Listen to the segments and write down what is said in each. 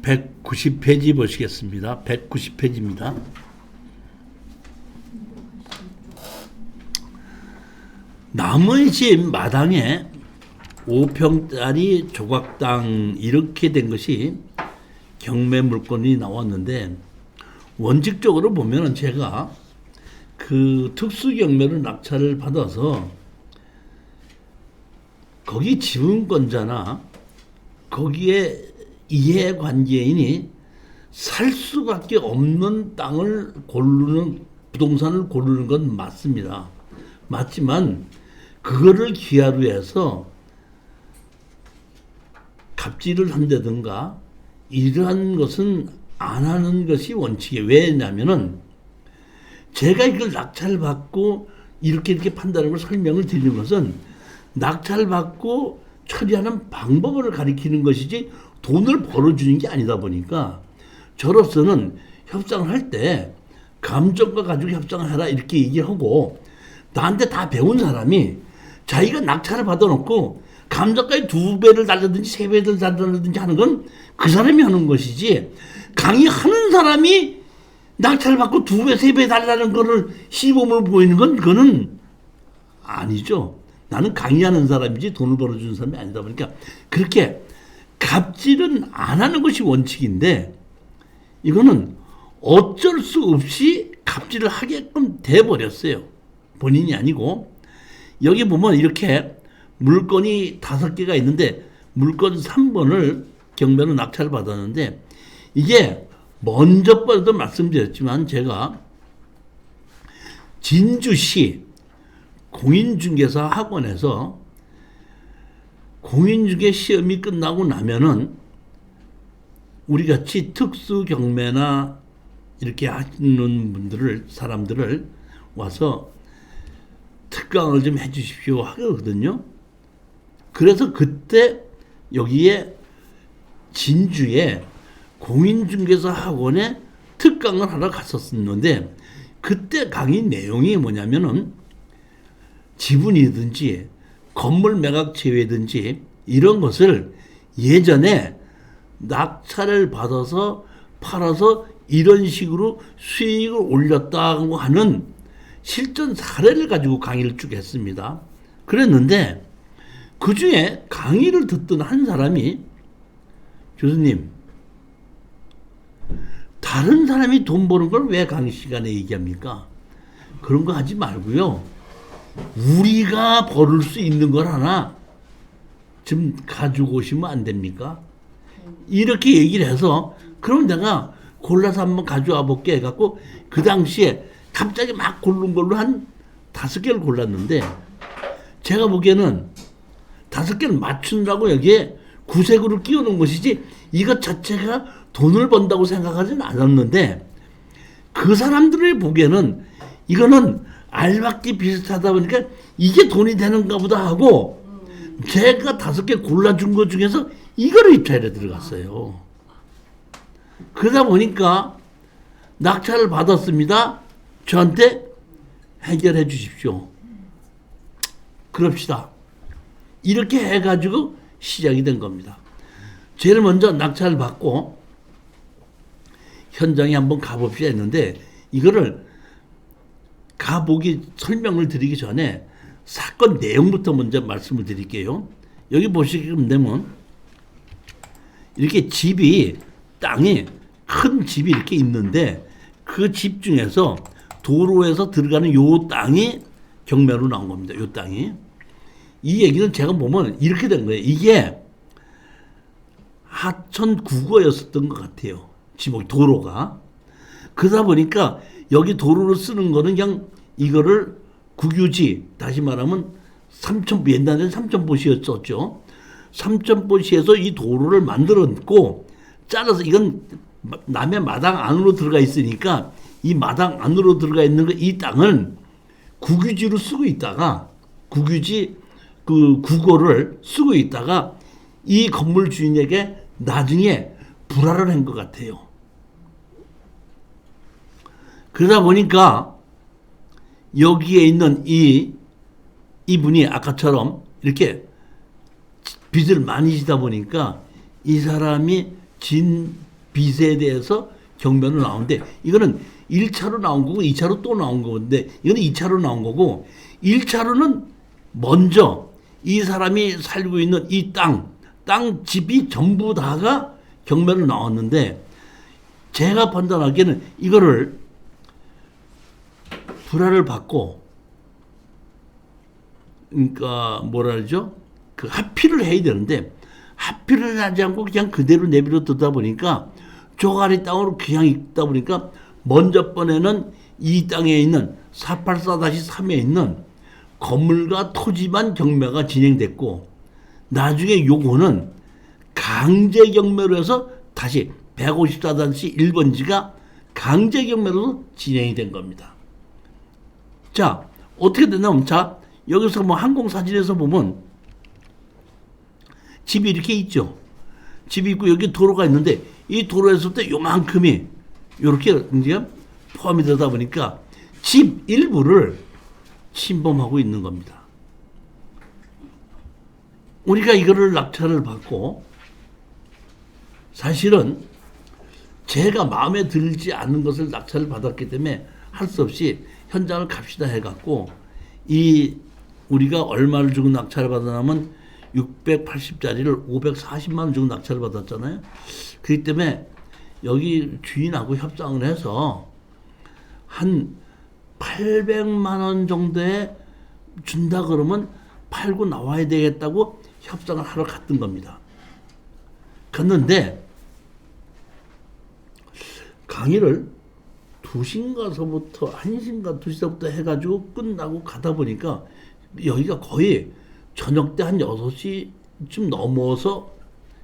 190페이지 보시겠습니다. 190페이지입니다. 남의 집 마당에 5평짜리 조각당 이렇게 된 것이 경매 물건이 나왔는데, 원칙적으로 보면은 제가 그 특수 경매로 낙찰을 받아서 거기 지분권자나 거기에 이해관계인이 살 수밖에 없는 땅을 고르는, 부동산을 고르는 건 맞습니다. 맞지만 그거를 기하로 해서 갑질을 한다든가 이러한 것은 안 하는 것이 원칙이에요. 왜냐면은 제가 이걸 낙찰받고 이렇게 판다는 걸 설명을 드리는 것은 낙찰받고 처리하는 방법을 가리키는 것이지 돈을 벌어주는 게 아니다 보니까, 저로서는 협상을 할 때 감정과 가지고 협상을 해라 이렇게 얘기하고, 나한테 다 배운 사람이 자기가 낙찰을 받아놓고 감정가에 2배를 달라든지 3배를 달라든지 하는 건 그 사람이 하는 것이지, 강의하는 사람이 낙찰을 받고 2배, 3배 달라는 거를 시범을 보이는 건 그거는 아니죠. 나는 강의하는 사람이지 돈을 벌어주는 사람이 아니다 보니까 그렇게 갑질은 안 하는 것이 원칙인데, 이거는 어쩔 수 없이 갑질을 하게끔 돼버렸어요. 본인이 아니고. 여기 보면 이렇게 물건이 5개가 있는데 물건 3번을 경매로 낙찰을 받았는데, 이게 먼저 번에도 말씀드렸지만 제가 진주시 공인중개사 학원에서 공인중개 시험이 끝나고 나면은 우리 같이 특수 경매나 이렇게 하는 사람들을 와서 특강을 좀 해주십시오 하거든요. 그래서 그때 여기에 진주에 공인중개사 학원에 특강을 하러 갔었는데, 그때 강의 내용이 뭐냐면은 지분이든지 건물 매각 제외든지 이런 것을 예전에 낙찰을 받아서 팔아서 이런 식으로 수익을 올렸다고 하는 실전 사례를 가지고 강의를 쭉 했습니다. 그랬는데 그 중에 강의를 듣던 한 사람이, 교수님, 다른 사람이 돈 버는 걸 왜 강의 시간에 얘기합니까? 그런 거 하지 말고요, 우리가 벌을 수 있는 걸 하나 좀 가지고 오시면 안 됩니까? 이렇게 얘기를 해서, 그럼 내가 골라서 한번 가져와 볼게 해갖고 그 당시에 갑자기 막 고른 걸로 한 5개를 골랐는데, 제가 보기에는 5개를 맞춘다고 여기에 구색으로 끼워놓은 것이지 이것 자체가 돈을 번다고 생각하지는 않았는데, 그 사람들의 보기에는 이거는 알박기 비슷하다 보니까 이게 돈이 되는가 보다 하고 제가 5개 골라준 것 중에서 이거를 입찰에 들어갔어요. 그러다 보니까 낙찰을 받았습니다. 저한테 해결해 주십시오. 그럽시다. 이렇게 해가지고 시작이 된 겁니다. 제일 먼저 낙찰을 받고 현장에 한번 가봅시다 했는데, 이거를 가보기 설명을 드리기 전에 사건 내용부터 먼저 말씀을 드릴게요. 여기 보시게 되면 이렇게 집이, 땅이 큰 집이 이렇게 있는데 그 집 중에서 도로에서 들어가는 요 땅이 경매로 나온 겁니다. 요 땅이. 이 얘기는 제가 보면 이렇게 된 거예요. 이게 하천 국어였었던 것 같아요. 지목이 도로가. 그러다 보니까 여기 도로를 쓰는 거는 그냥 이거를 국유지, 다시 말하면 옛날에는 삼천포시였었죠. 삼천포시에서 이 도로를 만들었고, 잘라서 이건 남의 마당 안으로 들어가 있으니까 이 마당 안으로 들어가 있는 이 땅을 국유지로 쓰고 있다가, 국유지 그 국어를 쓰고 있다가 이 건물 주인에게 나중에 불화를 한 것 같아요. 그러다 보니까 여기에 있는 이분이 아까처럼 이렇게 빚을 많이 지다 보니까 이 사람이 빚에 대해서 경매로 나오는데 이거는 1차로 나온 거고 2차로 또 나온 건데 이거는 2차로 나온 거고 1차로는 먼저 이 사람이 살고 있는 이 땅 집이 전부 다가 경매로 나왔는데 제가 판단하기에는 이거를 불화를 받고 그러니까 뭐라 그러죠? 그 합의를 해야 되는데 합의를 하지 않고 그냥 그대로 내버려 두다 보니까 조가리 땅으로 그냥 있다 보니까 먼저 번에는 이 땅에 있는 484-3에 있는 건물과 토지만 경매가 진행됐고 나중에 요거는 강제 경매로 해서 다시 154-1번지가 강제 경매로 진행이 된 겁니다. 자, 어떻게 됐냐면 자, 여기서 뭐 항공사진에서 보면 집이 이렇게 있죠. 집이 있고 여기 도로가 있는데 이 도로에서부터 요만큼이 이렇게 이제 포함이 되다 보니까 집 일부를 침범하고 있는 겁니다. 우리가 이거를 낙찰을 받고 사실은 제가 마음에 들지 않는 것을 낙찰을 받았기 때문에 할 수 없이 현장을 갑시다 해갖고 이 우리가 얼마를 주고 낙찰을 받았냐면 680짜리를 540만 원 주고 낙찰을 받았잖아요. 그렇기 때문에 여기 주인하고 협상을 해서 한 800만 원 정도에 준다 그러면 팔고 나와야 되겠다고 협상을 하러 갔던 겁니다. 갔는데 강의를 2시인가서부터 1시인가 2시부터 해가지고 끝나고 가다 보니까 여기가 거의 저녁 때 한 6시쯤 넘어서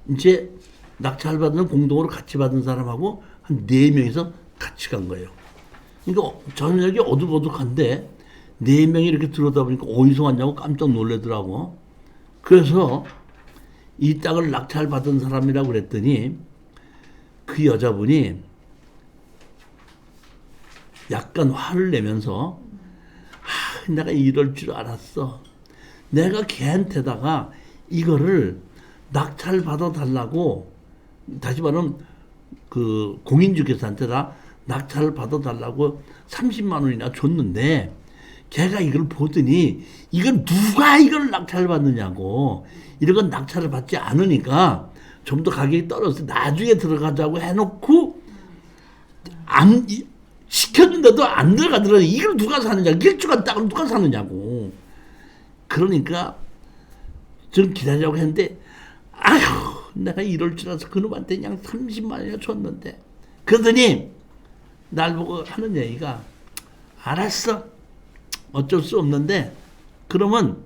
이제 낙찰 받는 공동으로 같이 받은 사람하고 한 4명이서 같이 간 거예요. 그러니까 저녁에 어둑어둑한데 4명이 이렇게 들어오다 보니까 어디서 왔냐고 깜짝 놀라더라고. 그래서 이 땅을 낙찰 받은 사람이라고 그랬더니 그 여자분이 약간 화를 내면서 내가 이럴 줄 알았어. 내가 걔한테다가 이거를 낙찰 받아 달라고 다시 말하면 그 공인중개사한테다 낙찰을 받아 달라고 30만 원이나 줬는데 걔가 이걸 보더니 이건 누가 이걸 낙찰을 받느냐고 이런 건 낙찰을 받지 않으니까 좀 더 가격이 떨어져서 나중에 들어가자고 해놓고 안 시켰는데도 안 들어가더라고. 이걸 누가 사느냐 일주간 땅을 누가 사느냐고. 그러니까 좀 기다리라고 했는데 아휴 내가 이럴 줄 알아서 그놈한테 그냥 30만 원이나 줬는데 그러더니 날 보고 하는 얘기가 알았어 어쩔 수 없는데 그러면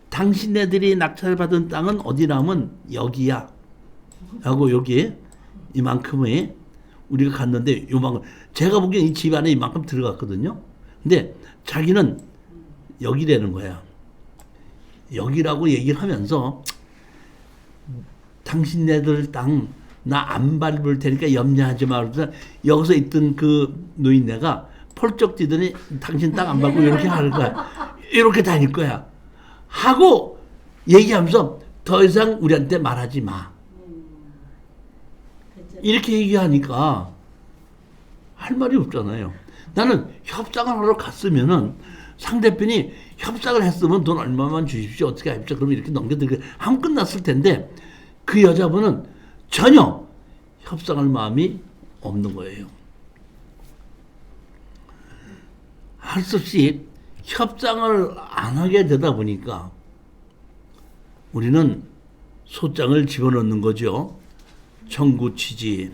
당신네들이 낙찰받은 땅은 어디라면 여기야 하고 여기 이만큼의 우리가 갔는데 요만큼 제가 보기엔 이 집 안에 이만큼 들어갔거든요. 근데 자기는 여기라는 거야. 여기라고 얘기를 하면서 당신네들 땅 나 안 밟을 테니까 염려하지 마. 그래서 여기서 있던 그 노인네가 펄쩍 뛰더니 당신 땅 안 밟고 이렇게 하는 거야. 이렇게 다닐 거야. 하고 얘기하면서 더 이상 우리한테 말하지 마. 이렇게 얘기하니까 할 말이 없잖아요. 나는 협상을 하러 갔으면은 상대편이 협상을 했으면 돈 얼마만 주십시오. 어떻게 합시오. 그러면 이렇게 넘겨드리고 하면 끝났을 텐데 그 여자분은 전혀 협상할 마음이 없는 거예요. 할 수 없이 협상을 안 하게 되다 보니까 우리는 소장을 집어넣는 거죠. 청구 취지,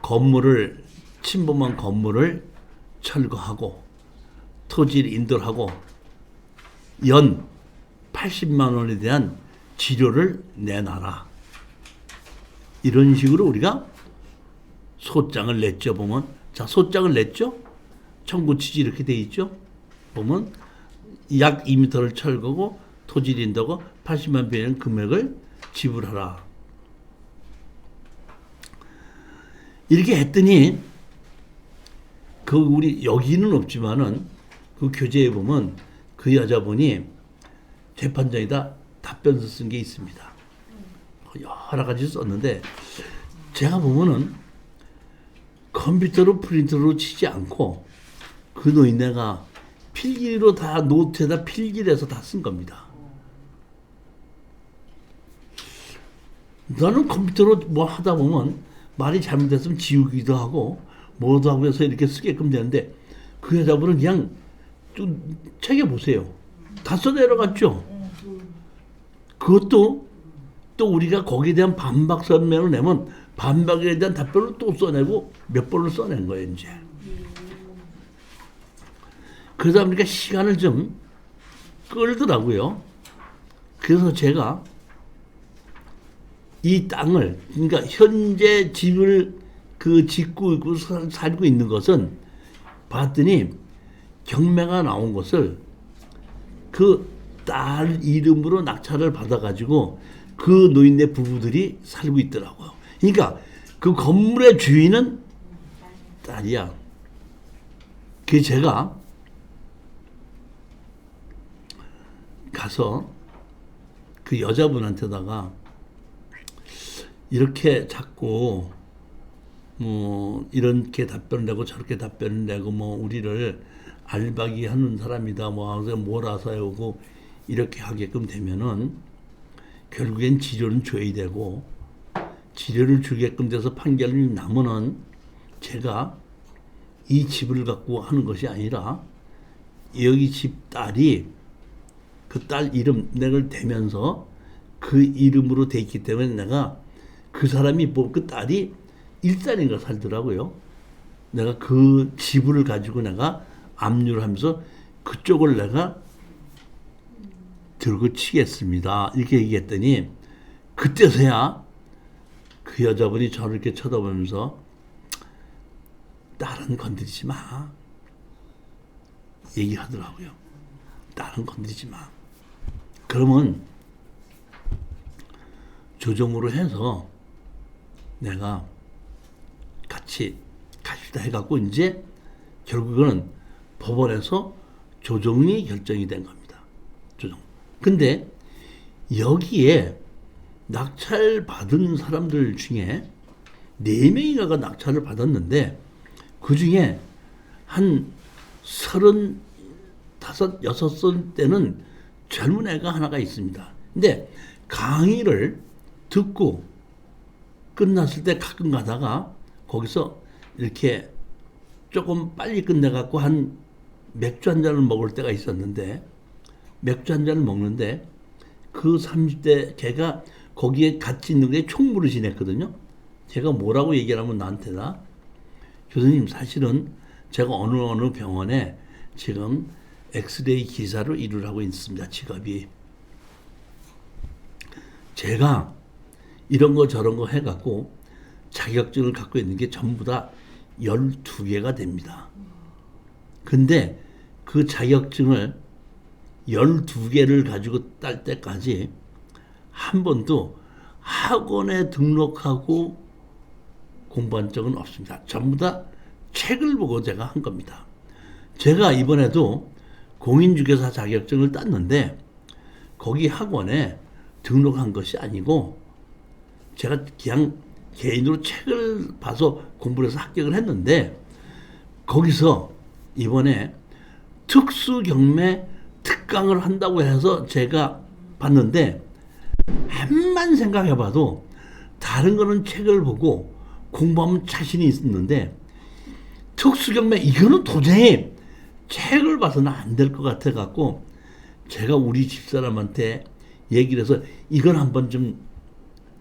건물을 침범한 건물을 철거하고 토지를 인도하고 연 80만 원에 대한 지료를 내놔라. 이런 식으로 우리가 소장을 냈죠. 보면 자 소장을 냈죠. 청구 취지 이렇게 돼 있죠. 보면 약 2m를 철거고 토지를 인도하고 80만 원의 금액을 지불하라. 이렇게 했더니 그 우리 여기는 없지만은 그 교재에 보면 그 여자분이 재판장에다 답변서 쓴 게 있습니다. 여러 가지 썼는데 제가 보면은 컴퓨터로 프린터로 치지 않고 그 노인네가 필기로 다 노트에다 필기를 해서 다 쓴 겁니다. 나는 컴퓨터로 뭐 하다 보면 말이 잘못됐으면 지우기도 하고 뭐도 하고 해서 이렇게 쓰게끔 되는데 그 여자분은 그냥 좀 책에 보세요. 다 써내려갔죠. 그것도 또 우리가 거기에 대한 반박 설명을 내면 반박에 대한 답변을 또 써내고 몇 번을 써낸 거예요, 이제. 그러다 보니까 시간을 좀 끌더라고요. 그래서 제가 이 땅을, 그러니까 현재 집을 그 짓고 있고 살고 있는 것은 봤더니 경매가 나온 것을 그 딸 이름으로 낙찰을 받아가지고 그 노인네 부부들이 살고 있더라고요. 그러니까 그 건물의 주인은 딸이야. 그 제가 가서 그 여자분한테다가 이렇게 자꾸 뭐 이렇게 답변을 내고 저렇게 답변을 내고 뭐 우리를 알박이 하는 사람이다 뭐 몰아서 오고 이렇게 하게끔 되면은 결국엔 지료는 줘야 되고 지료를 주게끔 돼서 판결이 나면은 제가 이 집을 갖고 하는 것이 아니라 여기 집 딸이 그 딸 이름 내가 대면서 그 이름으로 돼 있기 때문에 내가 그 사람이 뭐 그 딸이 일산인가 살더라고요. 내가 그 지분을 가지고 내가 압류를 하면서 그쪽을 내가 들고 치겠습니다. 이렇게 얘기했더니 그때서야 그 여자분이 저를 이렇게 쳐다보면서 딸은 건드리지 마. 얘기하더라고요. 딸은 건드리지 마. 그러면 조정으로 해서 내가 같이 갑시다 해갖고 이제 결국은 법원에서 조정이 결정이 된 겁니다. 조정. 근데 여기에 낙찰 받은 사람들 중에 4명이가 낙찰을 받았는데 그 중에 한 35, 6살 때는 젊은 애가 하나가 있습니다. 근데 강의를 듣고 끝났을 때 가끔 가다가 거기서 이렇게 조금 빨리 끝내갖고 한 맥주 한 잔을 먹을 때가 있었는데 맥주 한 잔을 먹는데 그 30대 걔가 거기에 같이 있는 게 총무를 지냈거든요. 제가 뭐라고 얘기를 하면 나한테다 교수님 사실은 제가 어느 병원에 지금 엑스레이 기사로 일을 하고 있습니다. 직업이. 제가 이런 거 저런 거 해갖고 자격증을 갖고 있는 게 전부 다 12개가 됩니다. 근데 그 자격증을 12개를 가지고 딸 때까지 한 번도 학원에 등록하고 공부한 적은 없습니다. 전부 다 책을 보고 제가 한 겁니다. 제가 이번에도 공인중개사 자격증을 땄는데 거기 학원에 등록한 것이 아니고 제가 그냥 개인으로 책을 봐서 공부를 해서 합격을 했는데 거기서 이번에 특수경매 특강을 한다고 해서 제가 봤는데 한만 생각해봐도 다른 거는 책을 보고 공부하면 자신이 있었는데 특수경매 이거는 도저히 책을 봐서는 안 될 것 같아 갖고 제가 우리 집사람한테 얘기를 해서 이건 한번 좀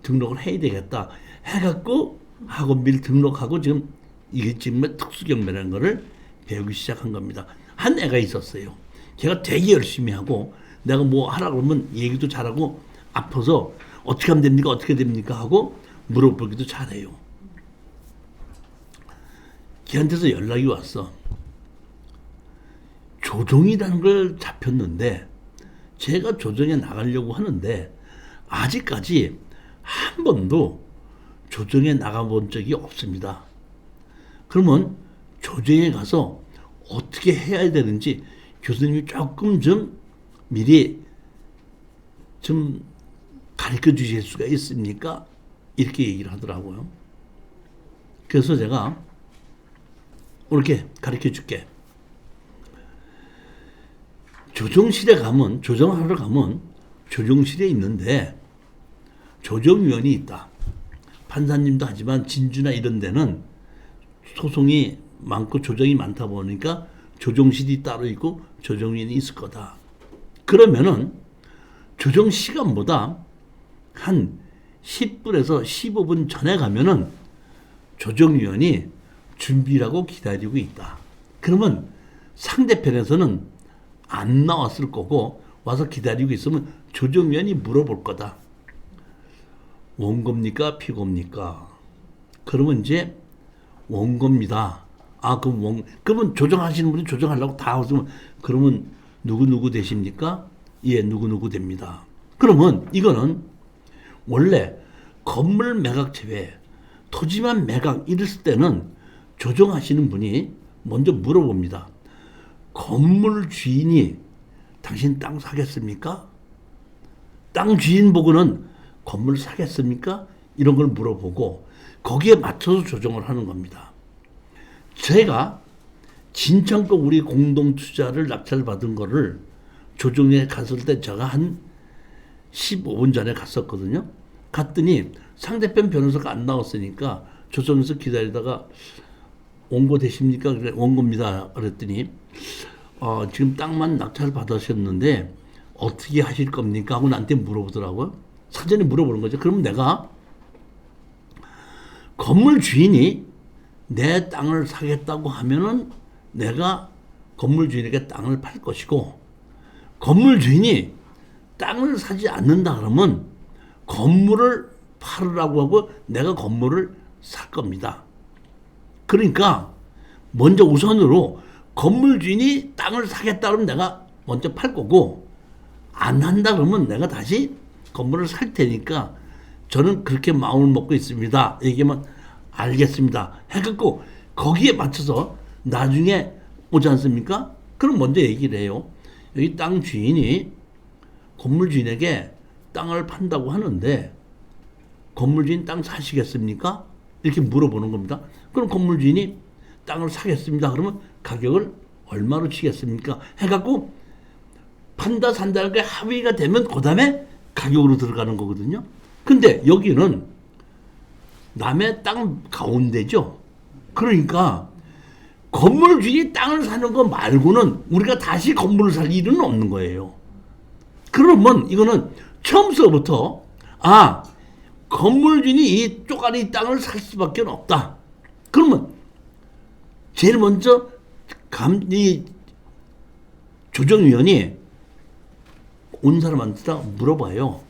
등록을 해야 되겠다 해갖고 학원비를 등록하고 지금 이게 지금 특수경매라는 거를 배우기 시작한 겁니다. 한 애가 있었어요. 제가 되게 열심히 하고 내가 뭐 하라 그러면 얘기도 잘하고 아파서 어떻게 하면 됩니까? 어떻게 됩니까? 하고 물어보기도 잘해요. 걔한테서 연락이 왔어. 조정이라는 걸 잡혔는데 제가 조정에 나가려고 하는데 아직까지 한 번도 조정에 나가본 적이 없습니다. 그러면 조정에 가서 어떻게 해야 되는지 교수님이 조금 좀 미리 좀 가르쳐 주실 수가 있습니까? 이렇게 얘기를 하더라고요. 그래서 제가 이렇게 가르쳐 줄게. 조정실에 가면, 조정하러 가면 조정실에 있는데 조정위원이 있다. 판사님도 하지만 진주나 이런 데는 소송이 많고 조정이 많다 보니까 조정실이 따로 있고 조정위원이 있을 거다. 그러면은 조정 시간보다 한 10분에서 15분 전에 가면은 조정위원이 준비라고 기다리고 있다. 그러면 상대편에서는 안 나왔을 거고 와서 기다리고 있으면 조정위원이 물어볼 거다. 원고입니까? 피고입니까? 그러면 이제 원고입니다. 아, 그러면 조정하시는 분이 조정하려고 다 하시면 그러면 누구 되십니까? 예, 누구 됩니다. 그러면 이거는 원래 건물 매각 제외, 토지만 매각 이랬을 때는 조정하시는 분이 먼저 물어봅니다. 건물 주인이 당신 땅 사겠습니까? 땅 주인 보고는 건물 사겠습니까? 이런 걸 물어보고 거기에 맞춰서 조정을 하는 겁니다. 제가 진천거 우리 공동투자를 낙찰받은 거를 조정에 갔을 때 제가 한 15분 전에 갔었거든요. 갔더니 상대편 변호사가 안 나왔으니까 조정에서 기다리다가 원고 되십니까? 그래, 원고입니다. 그랬더니 지금 땅만 낙찰 받으셨는데 어떻게 하실 겁니까? 하고 나한테 물어보더라고요. 사전에 물어보는 거죠. 그럼 내가 건물 주인이 내 땅을 사겠다고 하면은 내가 건물 주인에게 땅을 팔 것이고, 건물 주인이 땅을 사지 않는다 그러면 건물을 팔으라고 하고 내가 건물을 살 겁니다. 그러니까 먼저 우선으로 건물 주인이 땅을 사겠다 그러면 내가 먼저 팔 거고, 안 한다 그러면 내가 다시 건물을 살 테니까 저는 그렇게 마음을 먹고 있습니다. 얘기하면 알겠습니다. 해갖고 거기에 맞춰서 나중에 오지 않습니까? 그럼 먼저 얘기를 해요. 여기 땅 주인이 건물 주인에게 땅을 판다고 하는데 건물 주인 땅 사시겠습니까? 이렇게 물어보는 겁니다. 그럼 건물 주인이 땅을 사겠습니다. 그러면 가격을 얼마로 치겠습니까? 해갖고 판다 산다는 게 합의가 되면 그 다음에 가격으로 들어가는 거거든요. 근데 여기는 남의 땅 가운데죠. 그러니까 건물 주인이 땅을 사는 거 말고는 우리가 다시 건물을 살 일은 없는 거예요. 그러면 이거는 처음서부터 건물 주인이 이 쪼가리 땅을 살 수밖에 없다. 그러면 제일 먼저 이 조정위원이 온 사람한테 물어봐요.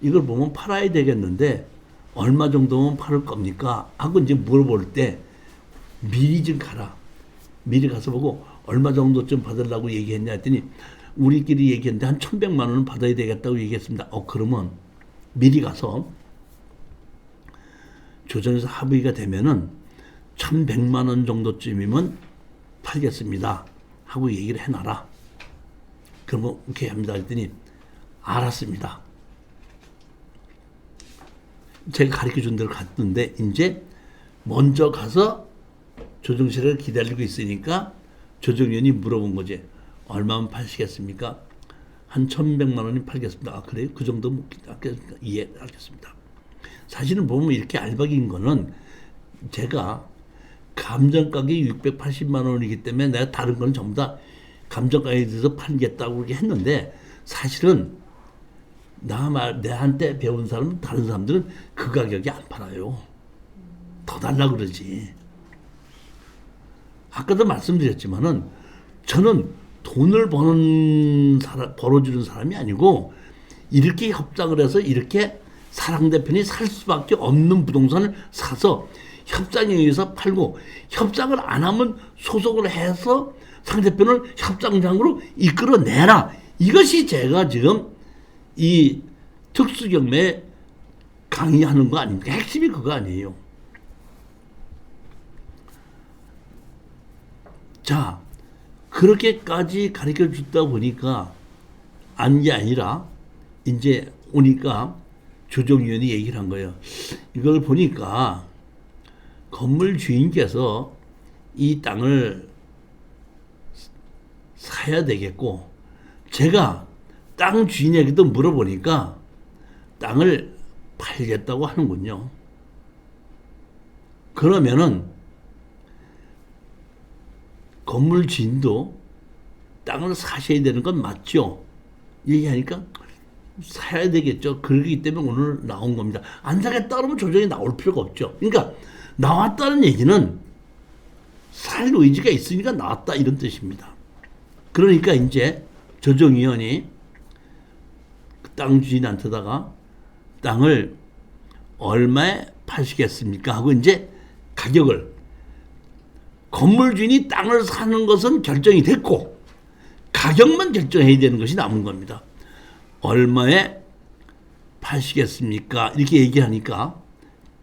이걸 보면 팔아야 되겠는데 얼마 정도면 팔을 겁니까? 하고 이제 물어볼 때 미리 좀 가라. 미리 가서 보고 얼마 정도쯤 받으려고 얘기했냐 했더니 우리끼리 얘기했는데 한 1,100만 원은 받아야 되겠다고 얘기했습니다. 그러면 미리 가서 조정에서 합의가 되면은 1,100만 원 정도쯤이면 팔겠습니다. 하고 얘기를 해놔라. 그러면 이렇게 합니다. 했더니 알았습니다. 제가 가르쳐준 대로 갔는데 이제 먼저 가서 조정실에 기다리고 있으니까 조정위원이 물어본 거지. 얼마면 파시겠습니까? 한 1,100만 원이 팔겠습니다. 그래요? 그 정도 못 알겠습니다. 예, 알겠습니다. 사실은 보면 이렇게 알박인 거는 제가 감정가격이 680만 원이기 때문에 내가 다른 건 전부 다 감정가격에 대해서 팔겠다고 그렇게 했는데 사실은 내한테 배운 사람, 다른 사람들은 그 가격에 안 팔아요. 더 달라 그러지. 아까도 말씀드렸지만은 저는 돈을 벌어주는 사람이 아니고 이렇게 협상을 해서 이렇게 사랑대편이 살 수밖에 없는 부동산을 사서 협상에 의해서 팔고 협상을 안 하면 소송을 해서 상대편을 협상장으로 이끌어내라. 이것이 제가 지금 이 특수경매에 강의하는 거 아닙니까? 핵심이 그거 아니에요. 자, 그렇게까지 가르쳐 줬다 보니까 안 게 아니라 이제 오니까 조정위원이 얘기를 한 거예요. 이걸 보니까 건물 주인께서 이 땅을 사야 되겠고, 제가 땅 주인에게도 물어보니까 땅을 팔겠다고 하는군요. 그러면은 건물 주인도 땅을 사셔야 되는 건 맞죠? 얘기하니까 사야 되겠죠. 그러기 때문에 오늘 나온 겁니다. 안 사겠다 그러면 조정이 나올 필요가 없죠. 그러니까 나왔다는 얘기는 살 의지가 있으니까 나왔다 이런 뜻입니다. 그러니까 이제 조정위원이 땅 주인한테다가 땅을 얼마에 파시겠습니까 하고 이제 가격을, 건물 주인이 땅을 사는 것은 결정이 됐고 가격만 결정해야 되는 것이 남은 겁니다. 얼마에 파시겠습니까? 이렇게 얘기하니까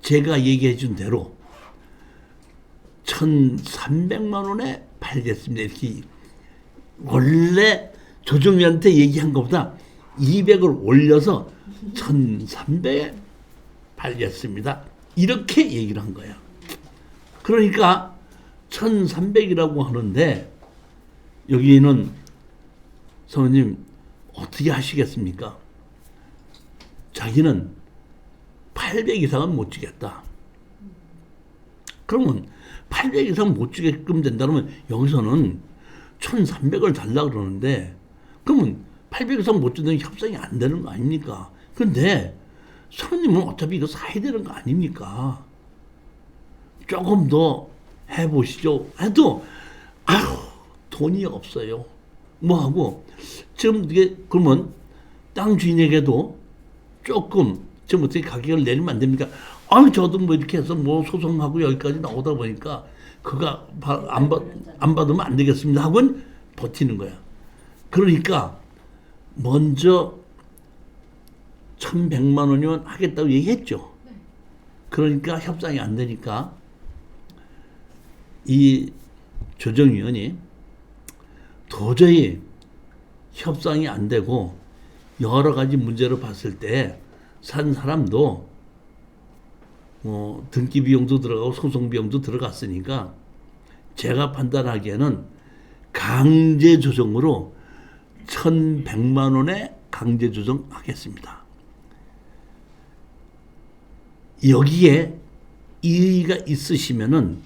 제가 얘기해 준 대로 1,300만 원에 팔겠습니다. 이렇게 원래 조정위한테 얘기한 것보다 200을 올려서 1,300에 팔겠습니다. 이렇게 얘기를 한 거야. 그러니까 1,300이라고 하는데 여기는 성우님 어떻게 하시겠습니까? 자기는 800 이상은 못 주겠다. 그러면 800 이상 못 주게끔 된다면 여기서는 1,300을 달라 그러는데 그러면 800 이상 못 준다면 협상이 안 되는 거 아닙니까? 그런데 성우님은 어차피 이거 사야 되는 거 아닙니까? 조금 더 해보시죠. 해도 아휴 돈이 없어요. 뭐 하고 지금 이게 그러면 땅 주인에게도 조금 지금 어떻게 가격을 내리면 안 됩니까? 아유 저도 뭐 이렇게 해서 뭐 소송하고 여기까지 나오다 보니까 그가 안 받으면 안 되겠습니다 하고는 버티는 거야. 그러니까 먼저 1,100만 원이면 하겠다고 얘기했죠. 그러니까 협상이 안 되니까 이 조정위원이 도저히 협상이 안 되고 여러 가지 문제를 봤을 때 산 사람도 등기 비용도 들어가고 소송 비용도 들어갔으니까 제가 판단하기에는 강제 조정으로 1,100만 원에 강제 조정하겠습니다. 여기에 이의가 있으시면은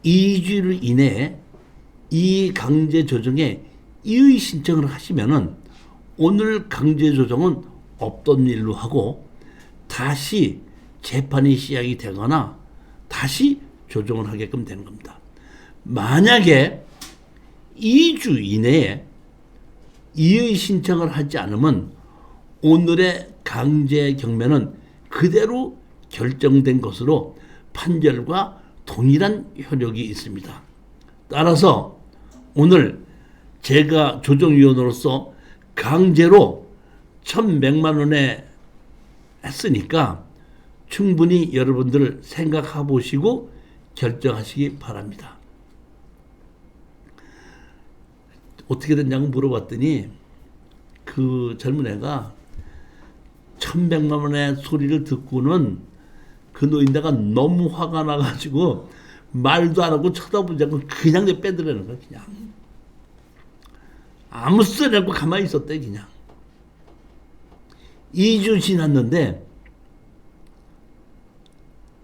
2주일 이내에 이 강제 조정에 이의 신청을 하시면은 오늘 강제 조정은 없던 일로 하고 다시 재판이 시작이 되거나 다시 조정을 하게끔 되는 겁니다. 만약에 2주 이내에 이의 신청을 하지 않으면 오늘의 강제 경매는 그대로 결정된 것으로 판결과 동일한 효력이 있습니다. 따라서 오늘 제가 조정위원으로서 강제로 1,100만 원에 했으니까 충분히 여러분들 생각해 보시고 결정하시기 바랍니다. 어떻게 됐냐고 물어봤더니 그 젊은 애가 1,100만 원의 소리를 듣고는 그 노인네가 너무 화가 나가지고 말도 안 하고 쳐다보지 않고 그냥 내 빼들라는 거야. 그냥 아무 소리 안 하고 가만히 있었대. 그냥 2주 지났는데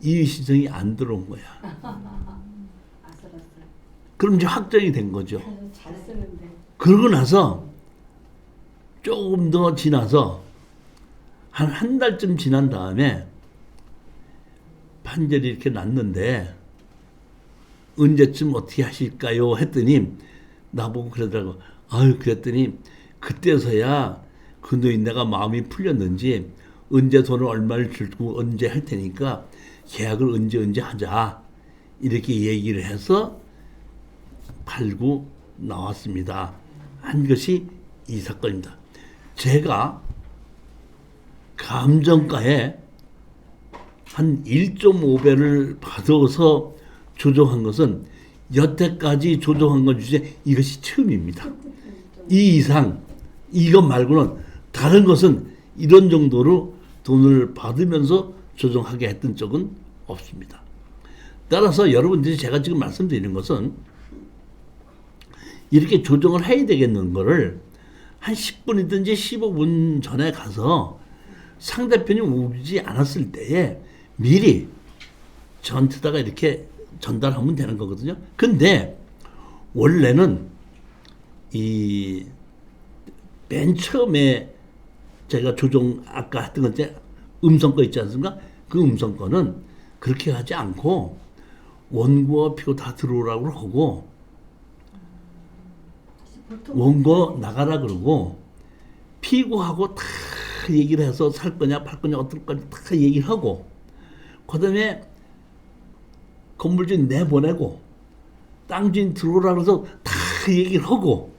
이의 신청이 안 들어온 거야. 그럼 이제 확정이 된 거죠. 잘 쓰는데. 그러고 나서 조금 더 지나서 한 달쯤 지난 다음에 판결이 이렇게 났는데 언제쯤 어떻게 하실까요? 했더니 나보고 그러더라고. 아유, 그랬더니 그때서야 그 노인네가 마음이 풀렸는지 언제 돈을 얼마를 주고 언제 할 테니까 계약을 언제 하자 이렇게 얘기를 해서 팔고 나왔습니다. 한 것이 이 사건입니다. 제가 감정가에 한 1.5배를 받아서 조정한 것은 여태까지 조정한 것 중에 이것이 처음입니다. 이 이상 이것 말고는 다른 것은 이런 정도로 돈을 받으면서 조정하게 했던 적은 없습니다. 따라서 여러분들이 제가 지금 말씀드리는 것은 이렇게 조정을 해야 되겠는 거를 한 10분이든지 15분 전에 가서 상대편이 오지 않았을 때에 미리 저한테다가 이렇게 전달하면 되는 거거든요. 근데 원래는 이 맨 처음에 제가 조정 아까 했던 것 중에 음성거 있지 않습니까? 그 음성거는 그렇게 하지 않고 원고와 피고 다 들어오라고 하고 원고 나가라 그러고 피고하고 다 얘기를 해서 살 거냐 팔 거냐 어떨 거냐 다 얘기를 하고 그 다음에 건물주인 내보내고 땅주인 들어오라 그래서 다 얘기를 하고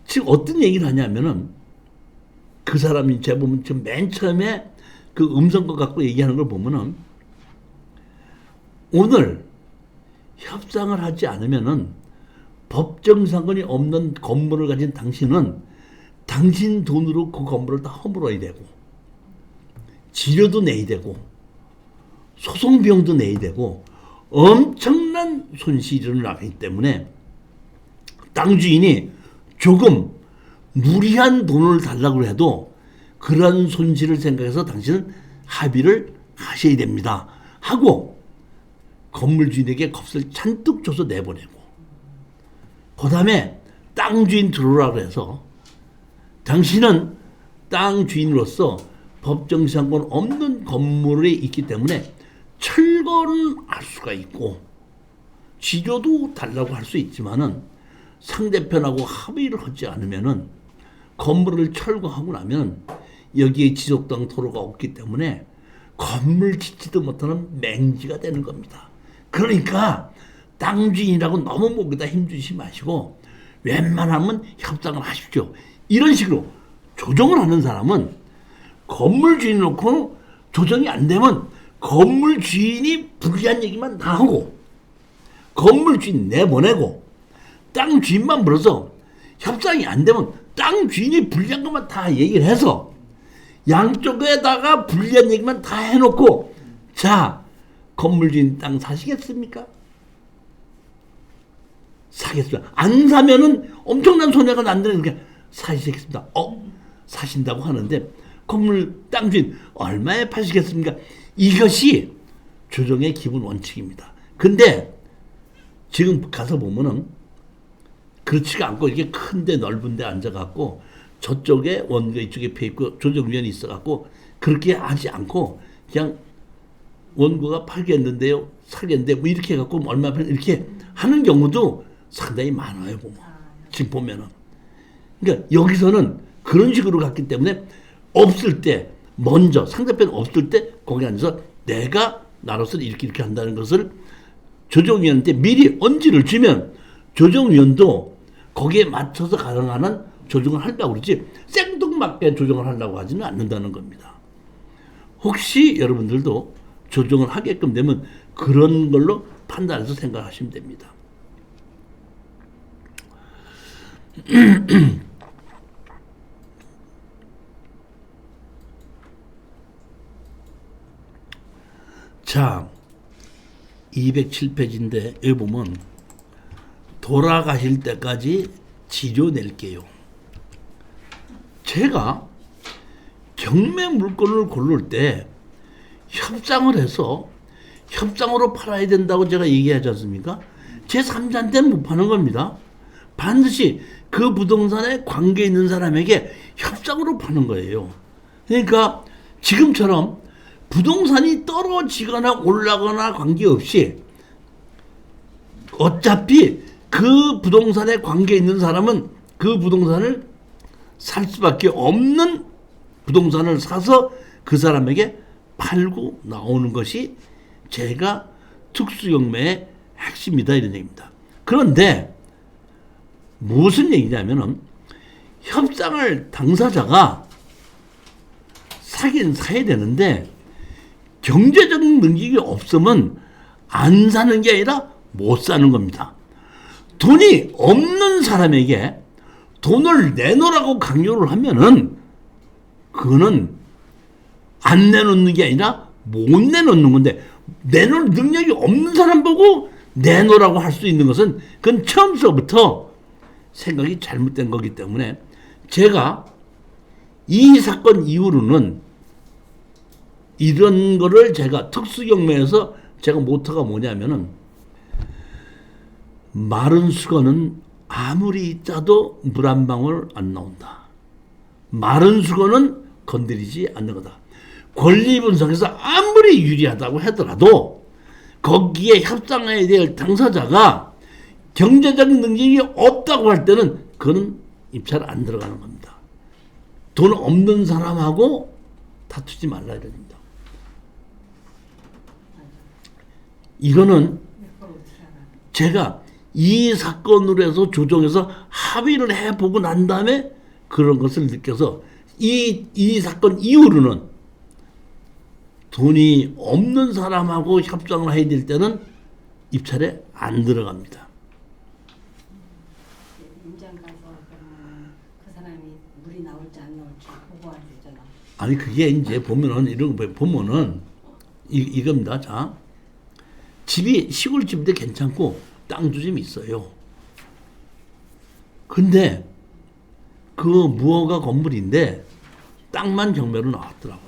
지금 어떤 얘기를 하냐면은 그 사람이 제가 보면 지금 맨 처음에 그 음성거 갖고 얘기하는 걸 보면은 오늘 협상을 하지 않으면은 법정 상관이 없는 건물을 가진 당신은 당신 돈으로 그 건물을 다 허물어야 되고 지료도 내야 되고 소송 비용도 내야 되고 엄청난 손실이 일어나기 때문에 땅 주인이 조금 무리한 돈을 달라고 해도 그런 손실을 생각해서 당신은 합의를 하셔야 됩니다 하고 건물 주인에게 겁을 잔뜩 줘서 내보내고 그 다음에 땅 주인 들어오라고 해서 당신은 땅 주인으로서 법정 상관 없는 건물에 있기 때문에 철거는 할 수가 있고 지료도 달라고 할 수 있지만은 상대편하고 합의를 하지 않으면은 건물을 철거하고 나면 여기에 지속당 토로가 없기 때문에 건물 짓지도 못하는 맹지가 되는 겁니다. 그러니까 땅 주인이라고 너무 목에다 힘주시 마시고 웬만하면 협상을 하십시오. 이런 식으로 조정을 하는 사람은 건물 주인 놓고 조정이 안 되면 건물 주인이 불리한 얘기만 다 하고 건물 주인 내보내고 땅 주인만 불러서 협상이 안 되면 땅 주인이 불리한 것만 다 얘기를 해서 양쪽에다가 불리한 얘기만 다 해놓고 자 건물 주인 땅 사시겠습니까? 사겠습니다. 안 사면은 엄청난 손해가 난다니까 사시겠습니다. 사신다고 하는데 건물 땅 주인 얼마에 파시겠습니까? 이것이 조정의 기본 원칙입니다. 근데 지금 가서 보면은 그렇지가 않고 이렇게 큰데 넓은데 앉아갖고 저쪽에 원고 이쪽에 펴있고 조정위원이 있어갖고 그렇게 하지 않고 그냥 원고가 팔겠는데요 사겠는데 뭐 이렇게 해갖고 얼마 이렇게 하는 경우도 상당히 많아요. 보면 지금 보면은 그러니까 여기서는 그런 식으로 갔기 때문에 없을 때 먼저 상대편 없을 때 거기 앉아서 내가 나로서 이렇게 한다는 것을 조정위원한테 미리 언지를 주면 조정위원도 거기에 맞춰서 가능한 조정을 하려고 그러지 생뚱맞게 조정을 하려고 하지는 않는다는 겁니다. 혹시 여러분들도 조정을 하게끔 되면 그런 걸로 판단해서 생각하시면 됩니다. 자, 207페이지인데 여기 보면 돌아가실 때까지 지료 낼게요. 제가 경매 물건을 고를 때 협상을 해서 협상으로 팔아야 된다고 제가 얘기하지 않습니까? 제 3자한테는 못 파는 겁니다. 반드시 그 부동산에 관계 있는 사람에게 협상으로 파는 거예요. 그러니까 지금처럼 부동산이 떨어지거나 올라가거나 관계없이 어차피 그 부동산에 관계 있는 사람은 그 부동산을 살 수밖에 없는 부동산을 사서 그 사람에게 팔고 나오는 것이 제가 특수경매의 핵심이다 이런 얘기입니다. 그런데 무슨 얘기냐면은 협상을 당사자가 사긴 사야 되는데 경제적인 능력이 없으면 안 사는 게 아니라 못 사는 겁니다. 돈이 없는 사람에게 돈을 내놓으라고 강요를 하면은 그거는 안 내놓는 게 아니라 못 내놓는 건데 내놓을 능력이 없는 사람 보고 내놓으라고 할 수 있는 것은 그건 처음서부터 생각이 잘못된 거기 때문에 제가 이 사건 이후로는 이런 거를 제가 특수경매에서 제가 모토가 뭐냐면은 마른 수건은 아무리 있다도 물 한 방울 안 나온다. 마른 수건은 건드리지 않는 거다. 권리 분석에서 아무리 유리하다고 하더라도 거기에 협상해야 될 당사자가 경제적인 능력이 없다고 할 때는 그는 입찰 안 들어가는 겁니다. 돈 없는 사람하고 다투지 말라 이럽니다. 이거는 제가 이 사건으로 해서 조정해서 합의를 해보고 난 다음에 그런 것을 느껴서 이 사건 이후로는 돈이 없는 사람하고 협상을 해야 될 때는 입찰에 안 들어갑니다. 임장 가서 그 사람이 물이 나올지 안 나올지 보고해야 되잖아. 아니 그게 이제 보면은 이런 거 보면은 이겁니다. 자, 집이 시골집인데 괜찮고 땅도 좀 있어요. 근데 그 무허가 건물인데 땅만 경매로 나왔더라고요.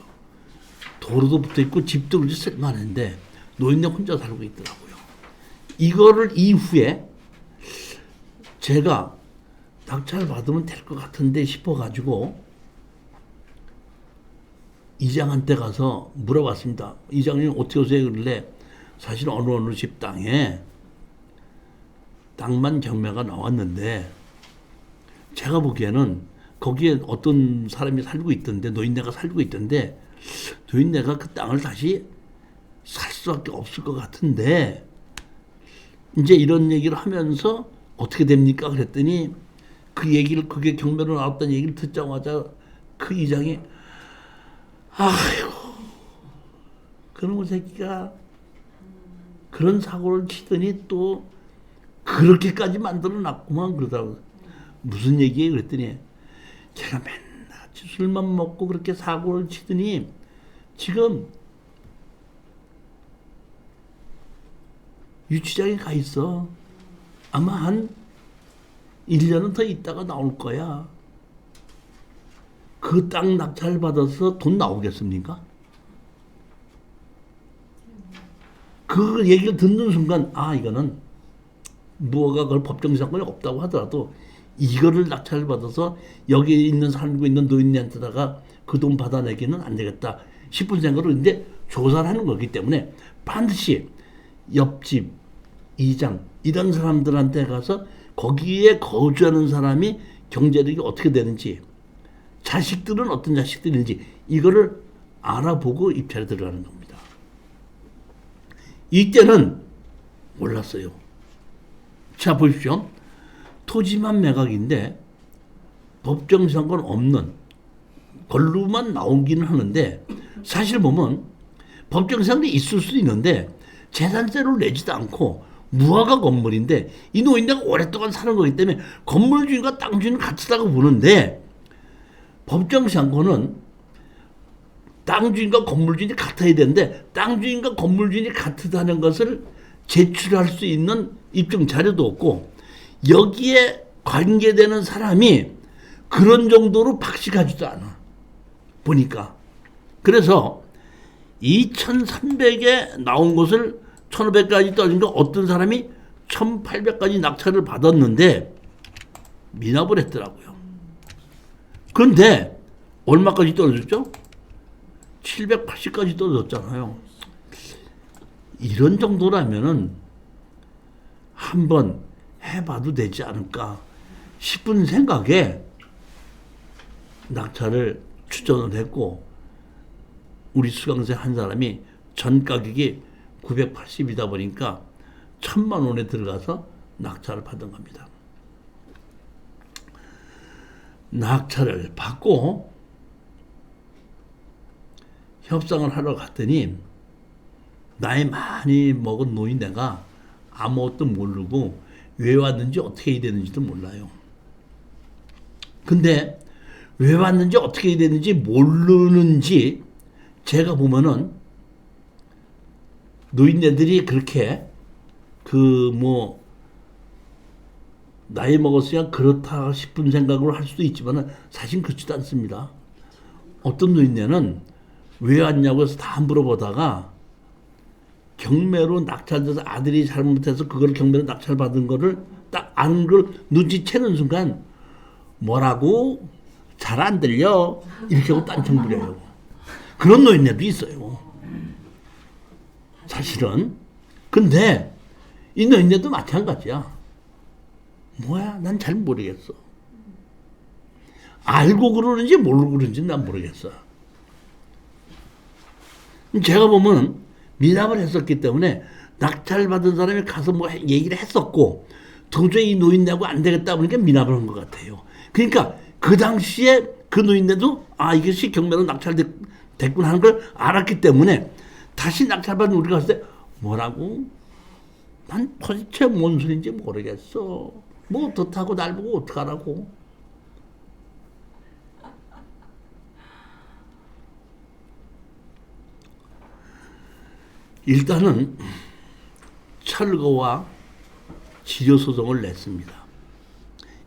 도로도 붙어 있고 집도 그렇게 쓸만한데 노인네 혼자 살고 있더라고요. 이거를 이후에 제가 낙찰 받으면 될 것 같은데 싶어가지고 이장한테 가서 물어봤습니다. 이장님 어떻게 오세요? 그러길래 사실 어느 집 땅에 땅만 경매가 나왔는데 제가 보기에는 거기에 어떤 사람이 살고 있던데 노인네가 살고 있던데 노인네가 그 땅을 다시 살 수밖에 없을 것 같은데 이제 이런 얘기를 하면서 어떻게 됩니까? 그랬더니 그 얘기를 그게 경매로 나왔다는 얘기를 듣자마자 그 이장이 아이고 그놈의 새끼가 그런 사고를 치더니 또 그렇게까지 만들어놨구만 그러더라고요. 무슨 얘기예요? 그랬더니 제가 맨날 술만 먹고 그렇게 사고를 치더니 지금 유치장에 가 있어. 아마 한 1년은 더 있다가 나올 거야. 그 땅 낙찰 받아서 돈 나오겠습니까? 그 얘기를 듣는 순간 아 이거는 무허가 그걸 법정 사건이 없다고 하더라도 이거를 낙찰 받아서 여기 있는 살고 있는 노인네한테다가 그 돈 받아내기는 안 되겠다 싶은 생각으로 이제 조사를 하는 거기 때문에 반드시 옆집 이장 이런 사람들한테 가서 거기에 거주하는 사람이 경제력이 어떻게 되는지 자식들은 어떤 자식들인지 이거를 알아보고 입찰에 들어가는 겁니다. 이때는 몰랐어요. 자 보십시오. 토지만 매각인데 법정 상관 없는 걸로만 나오기는 하는데 사실 보면 법정 상관이 있을 수도 있는데 재산세를 내지도 않고 무허가 건물인데 이 노인네가 오랫동안 사는 거기 때문에 건물 주인과 땅 주인은 같다고 보는데 법정 상관은 땅 주인과 건물 주인이 같아야 되는데 땅 주인과 건물 주인이 같다는 것을 제출할 수 있는 입증 자료도 없고 여기에 관계되는 사람이 그런 정도로 박식하지도 않아. 보니까. 그래서 2300에 나온 것을 1500까지 떨어진 거 어떤 사람이 1800까지 낙찰을 받았는데 미납을 했더라고요. 그런데 얼마까지 떨어졌죠? 780까지 떨어졌잖아요. 이런 정도라면은 한번 해봐도 되지 않을까 싶은 생각에 낙찰을 추천을 했고 우리 수강생 한 사람이 전 가격이 980이다 보니까 1000만 원에 들어가서 낙찰을 받은 겁니다. 낙찰을 받고 협상을 하러 갔더니 나이 많이 먹은 노인네가 아무것도 모르고 왜 왔는지 어떻게 해야 되는지도 몰라요. 근데 왜 왔는지 어떻게 해야 되는지 모르는지 제가 보면은 노인네들이 그렇게 그 뭐 나이 먹었으니까 그렇다 싶은 생각으로 할 수도 있지만 사실 그렇지도 않습니다. 어떤 노인네는 왜 왔냐고 해서 다 물어보다가 경매로 낙찰돼서 아들이 잘못해서 그걸 경매로 낙찰받은 거를 딱 아는 걸 눈치채는 순간 뭐라고 잘 안 들려 이렇게 하고 딴청 부려요. 그런 노인네도 있어요. 사실은. 근데 이 노인네도 마찬가지야. 뭐야? 난 잘 모르겠어. 알고 그러는지 모르고 그러는지 난 모르겠어. 제가 보면 미납을 했었기 때문에 낙찰받은 사람이 가서 뭐 얘기를 했었고 도저히 이 노인네하고 안 되겠다 보니까 미납을 한 것 같아요. 그러니까 그 당시에 그 노인네도 아 이것이 경매로 낙찰됐군 하는 걸 알았기 때문에 다시 낙찰받은 우리가 갔을 때 뭐라고? 난 도대체 뭔 소리인지 모르겠어. 뭐 어떻다고 날 보고 어떡하라고. 일단은 철거와 치료소송을 냈습니다.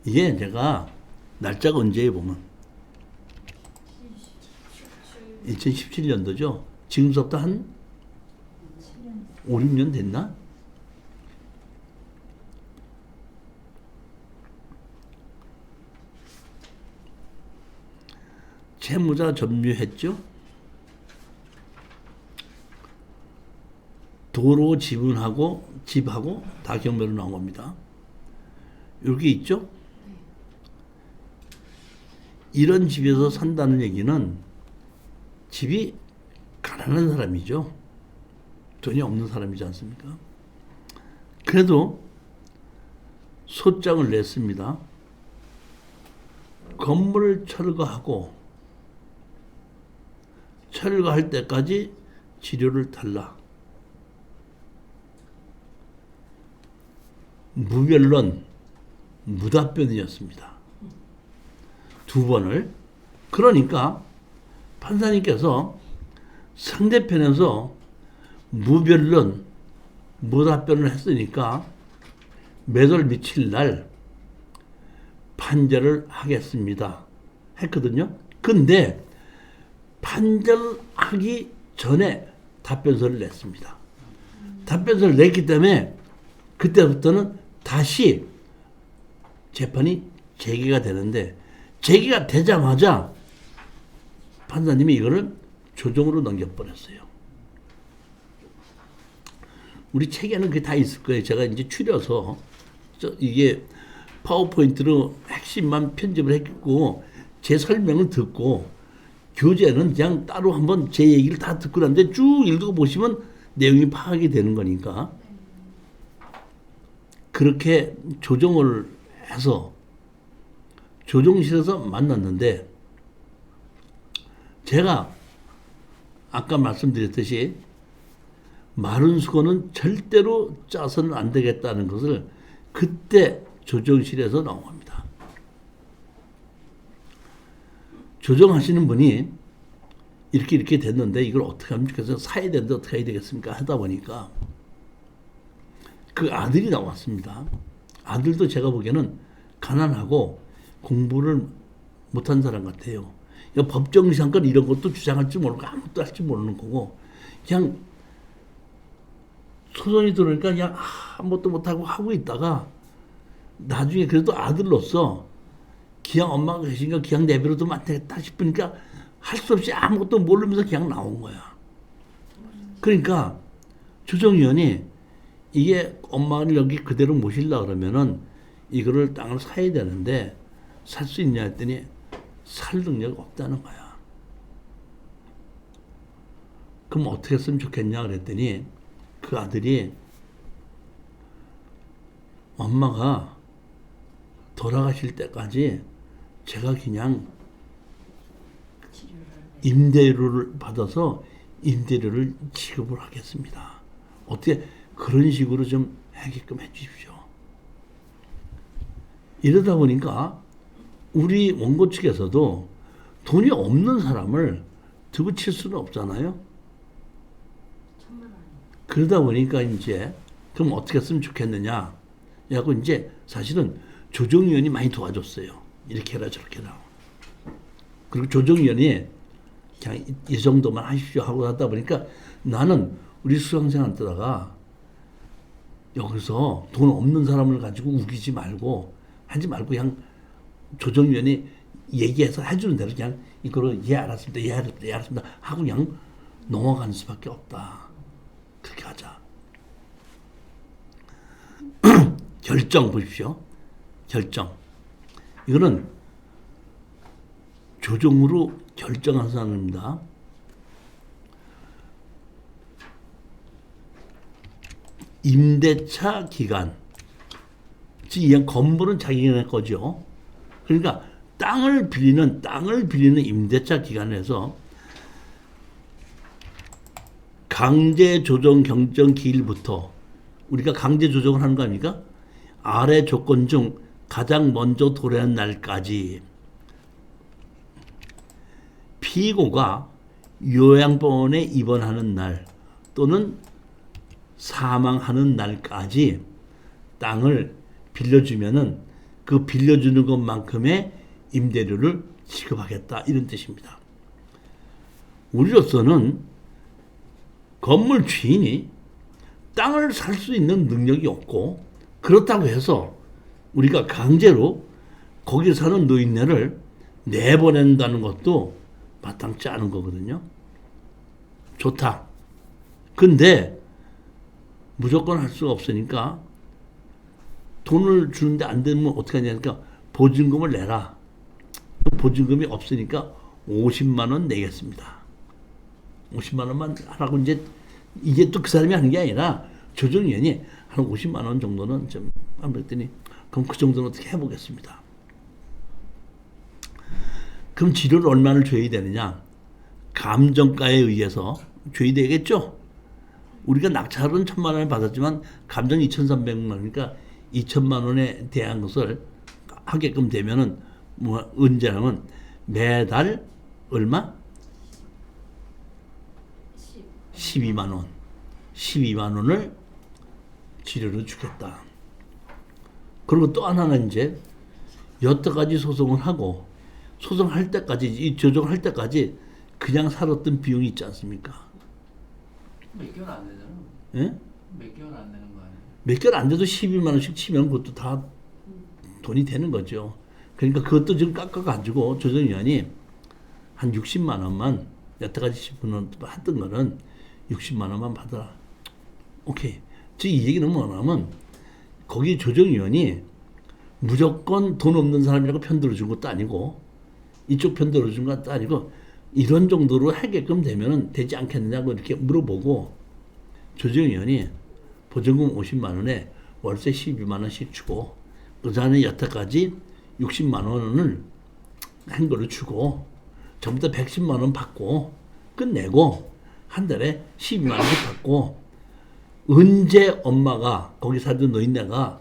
이게 제가 날짜가 언제에 보면 2017년도죠. 지금부터 한 5, 6년 됐나? 채무자 점유했죠. 도로 지분하고 집하고 다 경매로 나온 겁니다. 여기 있죠. 이런 집에서 산다는 얘기는 집이 가난한 사람이죠. 돈이 없는 사람이지 않습니까? 그래도 소장을 냈습니다. 건물을 철거하고 철거할 때까지 치료를 달라. 무변론, 무답변이었습니다. 두 번을. 그러니까 판사님께서 상대편에서 무변론, 무답변을 했으니까 매달 며칠 날 판결을 하겠습니다. 했거든요. 근데 판결하기 전에 답변서를 냈습니다. 답변서를 냈기 때문에 그때부터는 다시 재판이 재개가 되는데 재개가 되자마자 판사님이 이거를 조정으로 넘겨버렸어요. 우리 책에는 그게 다 있을 거예요. 제가 이제 추려서 이게 파워포인트로 핵심만 편집을 했고 제 설명을 듣고 교재는 그냥 따로 한번 제 얘기를 다 듣고 났는데 쭉 읽어보시면 내용이 파악이 되는 거니까 그렇게 조정을 해서 조정실에서 만났는데 제가 아까 말씀드렸듯이 마른 수건은 절대로 짜서는 안 되겠다는 것을 그때 조정실에서 나온 겁니다. 조정하시는 분이 이렇게 됐는데 이걸 어떻게 하면 좋겠어요? 사야 되는데 어떻게 해야 되겠습니까? 하다 보니까 그 아들이 나왔습니다. 아들도 제가 보기에는 가난하고 공부를 못한 사람 같아요. 법정상권 이런 것도 주장할 줄 모르고 아무것도 할 줄 모르는 거고 그냥 소송이 들어오니까 그냥 아무것도 못하고 하고 있다가 나중에 그래도 아들로서 그냥 엄마가 계시니까 그냥 내버려두면 안 되겠다 싶으니까 할 수 없이 아무것도 모르면서 그냥 나온 거야. 그러니까 조정위원이 이게 엄마를 여기 그대로 모시려고 그러면은 이거를 땅을 사야 되는데 살 수 있냐 했더니 살 능력이 없다는 거야. 그럼 어떻게 했으면 좋겠냐 그랬더니 그 아들이 엄마가 돌아가실 때까지 제가 그냥 임대료를 받아서 임대료를 지급을 하겠습니다. 어떻게 그런 식으로 좀 하게끔 해 주십시오. 이러다 보니까 우리 원고 측에서도 돈이 없는 사람을 두고 칠 수는 없잖아요. 그러다 보니까 이제 그럼 어떻게 했으면 좋겠느냐. 그래갖고 이제 사실은 조정위원이 많이 도와줬어요. 이렇게 해라 저렇게 해라. 그리고 조정위원이 그냥 이 정도만 하십시오 하고 하다 보니까 나는 우리 수강생한테다가 여기서 돈 없는 사람을 가지고 우기지 말고 하지 말고 그냥 조정위원이 얘기해서 해주는 대로 그냥 이거를 예 알았습니다. 예 알았습니다. 예 알았습니다. 하고 그냥 넘어가는 수밖에 없다. 그렇게 하자. 결정 보십시오. 결정. 이거는 조정으로 결정한 사람입니다. 임대차 기간. 이 건물은 자기네 거죠. 그러니까 땅을 빌리는 임대차 기간에서 강제 조정 경정 기일부터 우리가 강제 조정을 하는 거 아닙니까? 아래 조건 중 가장 먼저 도래한 날까지 피고가 요양병원에 입원하는 날 또는 사망하는 날까지 땅을 빌려주면은 그 빌려주는 것만큼의 임대료를 지급하겠다 이런 뜻입니다. 우리로서는 건물 주인이 땅을 살 수 있는 능력이 없고 그렇다고 해서 우리가 강제로 거기 사는 노인네를 내보낸다는 것도 마땅치 않은 거거든요. 좋다. 근데 무조건 할 수가 없으니까 돈을 주는데 안 되면 어떻게 하냐니까 보증금을 내라. 보증금이 없으니까 50만 원 내겠습니다. 50만 원만 하라고 이제 이게 또 그 사람이 하는 게 아니라 조정위원이 한 50만 원 정도는 좀 그랬더니 그럼 그 정도는 어떻게 해보겠습니다. 그럼 치료를 얼마를 줘야 되느냐? 감정가에 의해서 줘야 되겠죠? 우리가 낙찰은 1,000만 원을 받았지만 감정 2,300만 원이니까 2,000만 원에 대한 것을 하게끔 되면은 뭐 언제라면 매달 얼마? 12만 원. 12만 원을 치료를 주겠다. 그리고 또 하나는 이제 여태까지 소송을 하고 소송할 때까지 이 조정할 때까지 그냥 살았던 비용이 있지 않습니까? 몇 개월 안 되잖아. 예? 몇 개월 안 되는 거 아니에요? 몇 개월 안 돼도 12만 원씩 치면 그것도 다 돈이 되는 거죠. 그러니까 그것도 지금 깎아가지고 조정위원이 한 60만 원만 여태까지 했던 거는 60만 원만 받아라. 오케이. 즉 이 얘기는 뭐냐면 거기 조정위원이 무조건 돈 없는 사람이라고 편들어준 것도 아니고 이쪽 편들어준 것도 아니고 이런 정도로 하게끔 되면 되지 않겠느냐고 이렇게 물어보고 조정위원이 보증금 50만 원에 월세 12만 원씩 주고 그 전에 여태까지 60만 원을 한 거를 주고 전부 다 110만 원 받고 끝내고 한 달에 12만 원씩 받고 언제 엄마가 거기 살던 노인네가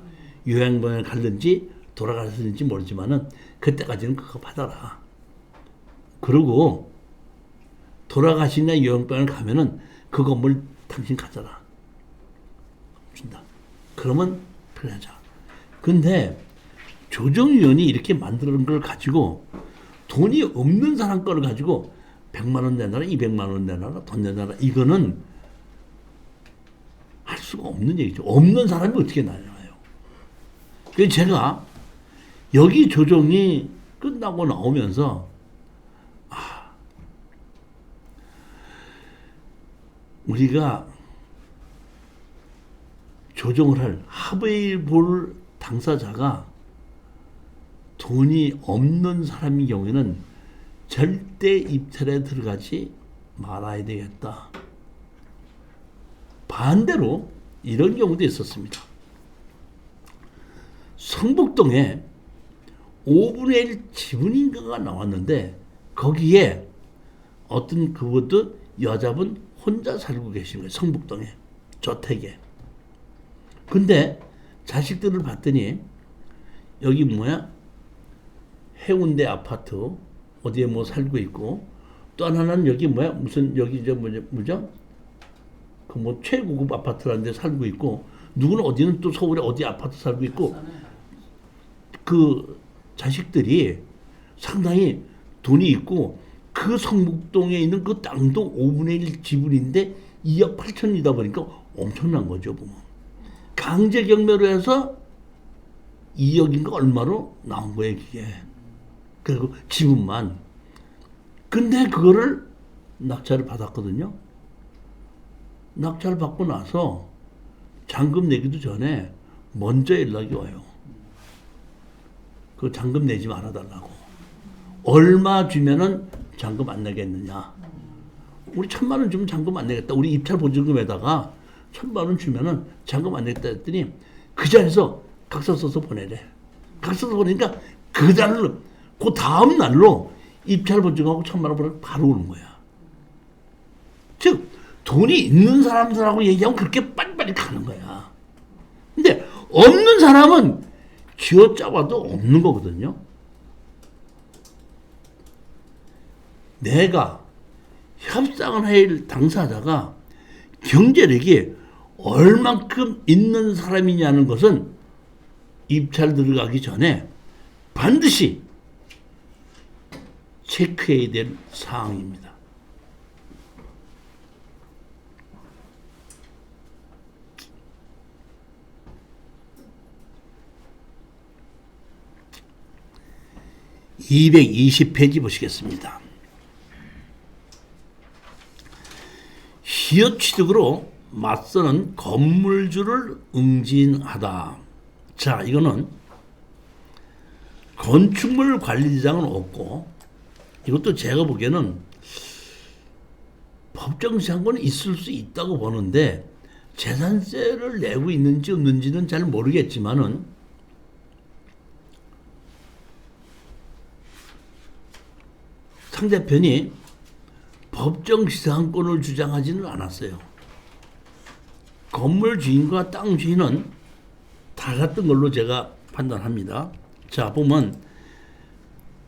요양병원에 갔는지 돌아갔는지 모르지만은 그때까지는 그거 받아라. 그리고 돌아가시냐 요양병원을 가면은 그 건물 당신 가져라. 준다. 그러면 그러자. 근데 조정위원이 이렇게 만드는 걸 가지고 돈이 없는 사람 거를 가지고 100만 원 내놔라, 200만 원 내놔라, 돈 내놔라. 이거는 할 수가 없는 얘기죠. 없는 사람이 어떻게 나눠요? 그래서 제가 여기 조정이 끝나고 나오면서 우리가 조정을 할 합의를 볼 당사자가 돈이 없는 사람인 경우에는 절대 입찰에 들어가지 말아야 되겠다. 반대로 이런 경우도 있었습니다. 성북동에 5분의 1 지분인가가 나왔는데 거기에 어떤 그것도 여자분 혼자 살고 계신 거예요. 성북동에 저택에. 근데 자식들을 봤더니 여기 뭐야? 해운대 아파트 어디에 뭐 살고 있고 또 하나는 여기 뭐야? 무슨 여기 저 뭐죠? 그 뭐 최고급 아파트라는 데 살고 있고 누구는 어디는 또 서울에 어디 아파트 살고 있고 그 자식들이 상당히 돈이 있고 그 성북동에 있는 그 땅도 5분의 1 지분인데 2억 8천이다 보니까 엄청난 거죠. 보면. 강제 경매로 해서 2억인가 얼마로 나온 거예요, 그게. 그리고 지분만. 근데 그거를 낙찰을 받았거든요. 낙찰을 받고 나서 잔금 내기도 전에 먼저 연락이 와요. 그 잔금 내지 말아달라고. 얼마 주면은 잔금 안 내겠느냐. 우리 1,000만 원 주면 잔금 안 내겠다. 우리 입찰 보증금에다가 1,000만 원 주면은 잔금 안 내겠다 했더니 그 자리에서 각서 써서 보내래. 각서 써서 보내니까 그 달로, 그 다음 날로 입찰 보증하고 1,000만 원 바로 오는 거야. 즉, 돈이 있는 사람들하고 얘기하면 그렇게 빨리빨리 가는 거야. 근데 없는 사람은 쥐어짜봐도 없는 거거든요. 내가 협상을 할 당사자가 경제력이 얼만큼 있는 사람이냐는 것은 입찰 들어가기 전에 반드시 체크해야 될 사항입니다. (220페이지) 보시겠습니다. 시효 취득으로 맞서는 건물주를 응징하다. 자, 이거는 건축물 관리자는 없고, 이것도 제가 보기에는 법정시장권은 있을 수 있다고 보는데 재산세를 내고 있는지 없는지는 잘 모르겠지만은 상대편이 법정시장권을 주장하지는 않았어요. 건물 주인과 땅 주인은 다 같은 걸로 제가 판단합니다. 자, 보면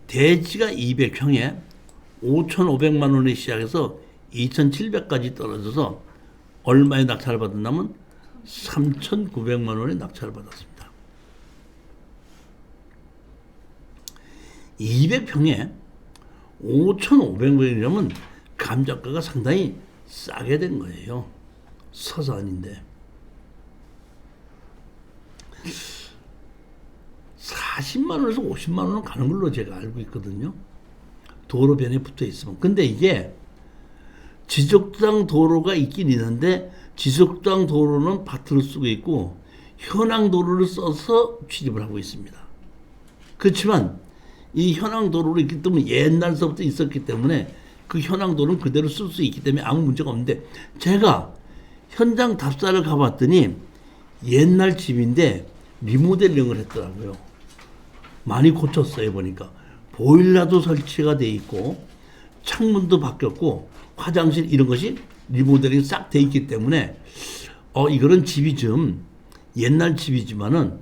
대지가 200평에 5,500만 원에 시작해서 2,700까지 떨어져서 얼마에 낙찰을 받았냐면 3,900만 원에 낙찰을 받았습니다. 200평에 5,500원이라면 감정가가 상당히 싸게 된 거예요. 서산인데. 40만 원에서 50만 원은 가는 걸로 제가 알고 있거든요. 도로변에 붙어 있으면. 근데 이게 지적당 도로가 있긴 있는데 지적당 도로는 밭으로 쓰고 있고 현황 도로를 써서 취집을 하고 있습니다. 그렇지만 이 현황 도로로 있기 때문에 옛날서부터 있었기 때문에 그 현황 도로는 그대로 쓸 수 있기 때문에 아무 문제가 없는데 제가 현장 답사를 가봤더니 옛날 집인데 리모델링을 했더라고요. 많이 고쳤어요. 보니까 보일러도 설치가 돼 있고 창문도 바뀌었고 화장실 이런 것이 리모델링 싹 돼 있기 때문에 이거는 집이 좀 옛날 집이지만은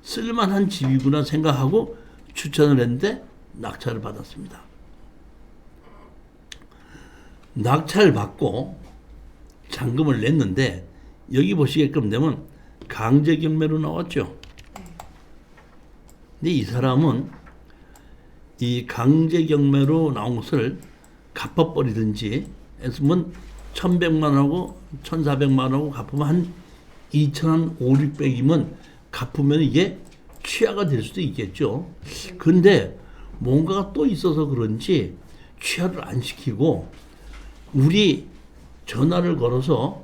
쓸만한 집이구나 생각하고 추천을 했는데 낙찰을 받았습니다. 낙찰을 받고 잔금을 냈는데 여기 보시게끔 되면 강제 경매로 나왔죠. 근데 이 사람은 이 강제 경매로 나온 것을 갚아버리든지 했으면 1,100만 원하고 1,400만 원하고 갚으면 한 2,000원 5, 600이면 갚으면 이게 취하가 될 수도 있겠죠. 근데 뭔가가 또 있어서 그런지 취하를 안 시키고 우리 전화를 걸어서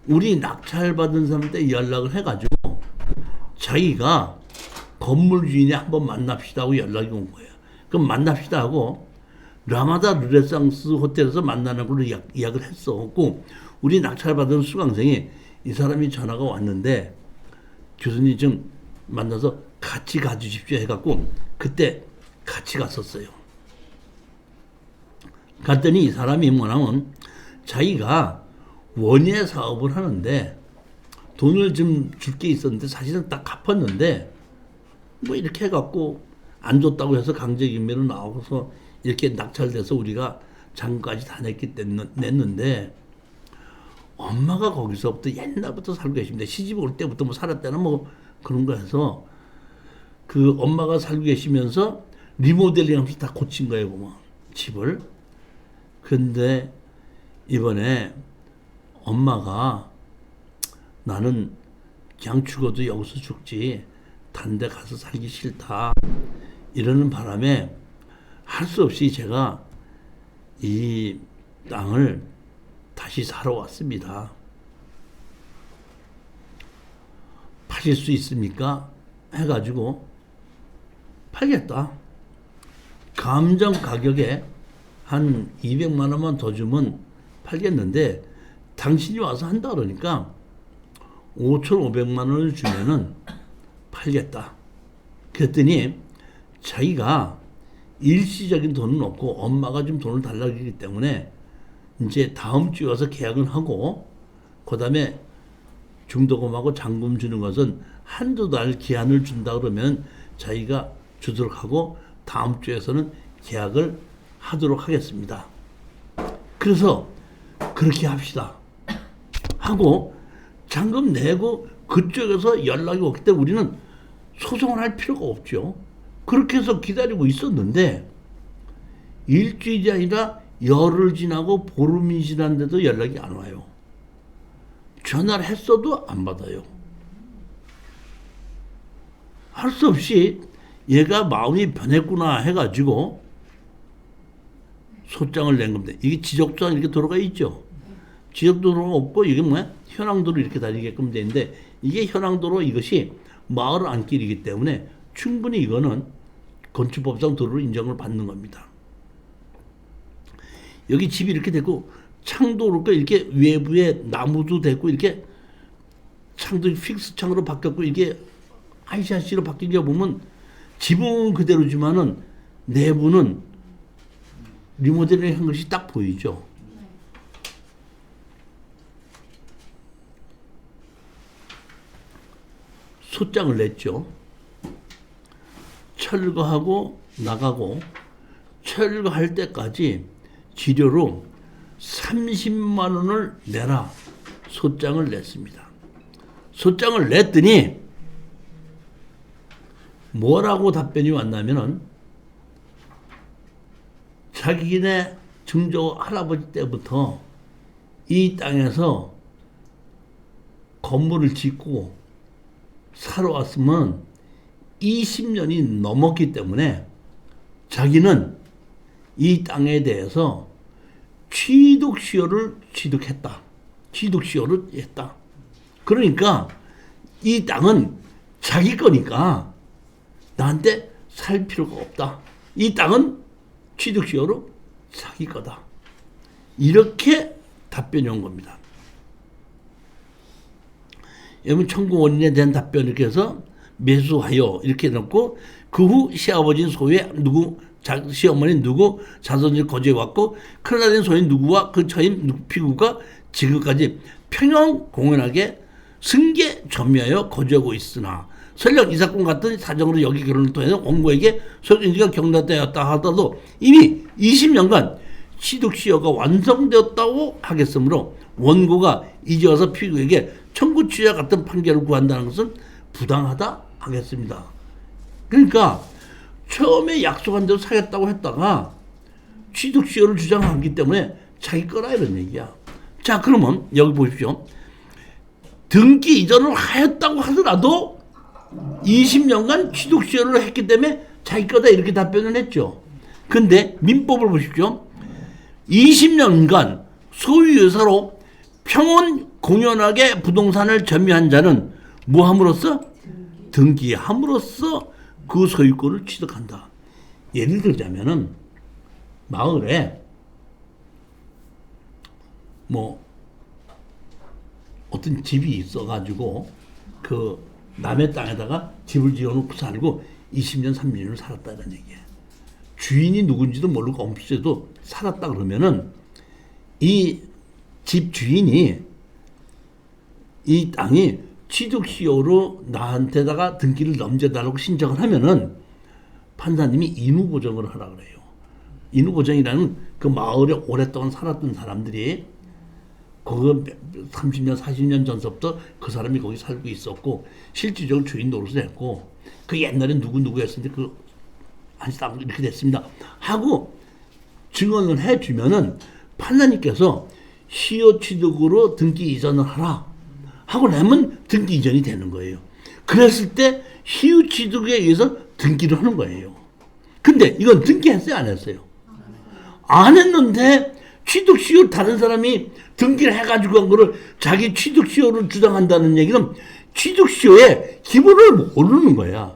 우리 낙찰받은 사람한테 연락을 해가지고 자기가 건물 주인이 한번 만납시다 하고 연락이 온 거예요. 그럼 만납시다 하고 라마다 르네상스 호텔에서 만나는 걸로 예약을 했었고 우리 낙찰받은 수강생이 이 사람이 전화가 왔는데 교수님 좀 만나서 같이 가주십시오 해갖고 그때 같이 갔었어요. 갔더니 이 사람이 뭐냐면 자기가 원예 사업을 하는데 돈을 좀 줄 게 있었는데 사실은 딱 갚았는데 뭐 이렇게 해갖고 안 줬다고 해서 강제경매로 나와서 이렇게 낙찰돼서 우리가 잔금까지 다 냈는데 엄마가 거기서부터 옛날부터 살고 계십니다. 시집 올 때부터 뭐 살았다나 뭐 그런 거 해서 그 엄마가 살고 계시면서 리모델링 하면서 다 고친 거예요, 보면 집을. 근데 이번에 엄마가 나는 그냥 죽어도 여기서 죽지 다른 데 가서 살기 싫다 이러는 바람에 할 수 없이 제가 이 땅을 다시 사러 왔습니다. 파실 수 있습니까? 해가지고 팔겠다. 감정 가격에 한 200만 원만 더 주면 팔겠는데 당신이 와서 한다 그러니까 5,500만 원을 주면은 팔겠다. 그랬더니 자기가 일시적인 돈은 없고 엄마가 좀 돈을 달라고 했기 때문에 이제 다음 주에 와서 계약을 하고 그다음에 중도금하고 잔금 주는 것은 한두 달 기한을 준다 그러면 자기가 주도록 하고 다음 주에서는 계약을 하도록 하겠습니다. 그래서 그렇게 합시다. 하고 잔금 내고 그쪽에서 연락이 오기 때문에 우리는 소송을 할 필요가 없죠. 그렇게 해서 기다리고 있었는데 일주일이 아니라 열흘 지나고 보름이 지났는데도 연락이 안 와요. 전화를 했어도 안 받아요. 할 수 없이 얘가 마음이 변했구나 해가지고 소장을 낸 겁니다. 이게 지적도가 이렇게 도로가 있죠. 지적도로가 없고 이게 뭐야? 현황도로 이렇게 다니게끔 되는데 이게 현황도로 이것이 마을 안길이기 때문에 충분히 이거는 건축법상 도로로 인정을 받는 겁니다. 여기 집이 이렇게 되고 창도 그렇고 이렇게 외부에 나무도 되고 이렇게 창도 픽스 창으로 바뀌었고 이게 ICRC로 바뀐 게 보면 지붕은 그대로지만은 내부는 리모델링 한 것이 딱 보이죠. 소장을 냈죠. 철거하고 나가고 철거할 때까지 지료로 30만 원을 내라 소장을 냈습니다. 소장을 냈더니 뭐라고 답변이 왔냐면은 자기네 증조 할아버지 때부터 이 땅에서 건물을 짓고 살아왔으면 20년이 넘었기 때문에 자기는 이 땅에 대해서 취득시효를 취득했다. 취득시효를 했다. 그러니까 이 땅은 자기 거니까 나한테 살 필요가 없다. 이 땅은 취득시효로 자기 거다. 이렇게 답변이 온 겁니다. 여러분 청구 원인에 대한 답변 이렇게 해서 매수하여 이렇게 넣고 그 후 시아버지는 소유에 누구 시어머니 누구 자손이 거주해 왔고 큰아들인 소인 누구와 그 처인 피구가 지금까지 평영공연하게 승계 점유하여 거주하고 있으나 설령 이 사건 같은 사정으로 여기 결혼을 통해서 원고에게 소유인지가 경락되었다 하더라도 이미 20년간 취득시효가 완성되었다고 하겠으므로 원고가 이제 와서 피고에게 청구 취하 같은 판결을 구한다는 것은 부당하다 하겠습니다. 그러니까 처음에 약속한 대로 사겠다고 했다가 취득시효를 주장하기 때문에 자기 거라 이런 얘기야. 자 그러면 여기 보십시오. 등기 이전을 하였다고 하더라도 20년간 취득시효를 했기 때문에 자기 거다 이렇게 답변을 했죠. 근데 민법을 보십시오. 20년간 소유유사로 평온 공연하게 부동산을 점유한 자는 뭐함으로써? 등기함으로써 그 소유권을 취득한다. 예를 들자면은 마을에 뭐 어떤 집이 있어가지고 그 남의 땅에다가 집을 지어놓고 살고 20년, 30년을 살았다는 얘기예요. 주인이 누군지도 모르고 없어도 살았다 그러면은 이 집 주인이 이 땅이 취득시효로 나한테다가 등기를 넘겨달라고 신청을 하면은 판사님이 인후보정을 하라 그래요. 인후보정이라는 그 마을에 오랫동안 살았던 사람들이 그거 30년, 40년 전서부터 그 사람이 거기 살고 있었고 실질적으로 주인 노릇을 했고 그 옛날에 누구였는데 그 한시당 이렇게 됐습니다 하고 증언을 해주면은 판사님께서 시효 취득으로 등기 이전을 하라 하고 나면 등기 이전이 되는 거예요. 그랬을 때 시효 취득에 의해서 등기를 하는 거예요. 근데 이건 등기했어요, 안 했어요? 안 했는데 취득시효 다른 사람이 등기를 해가지고 한 거를 자기 취득시효를 주장한다는 얘기는 취득시효의 기본을 모르는 거야.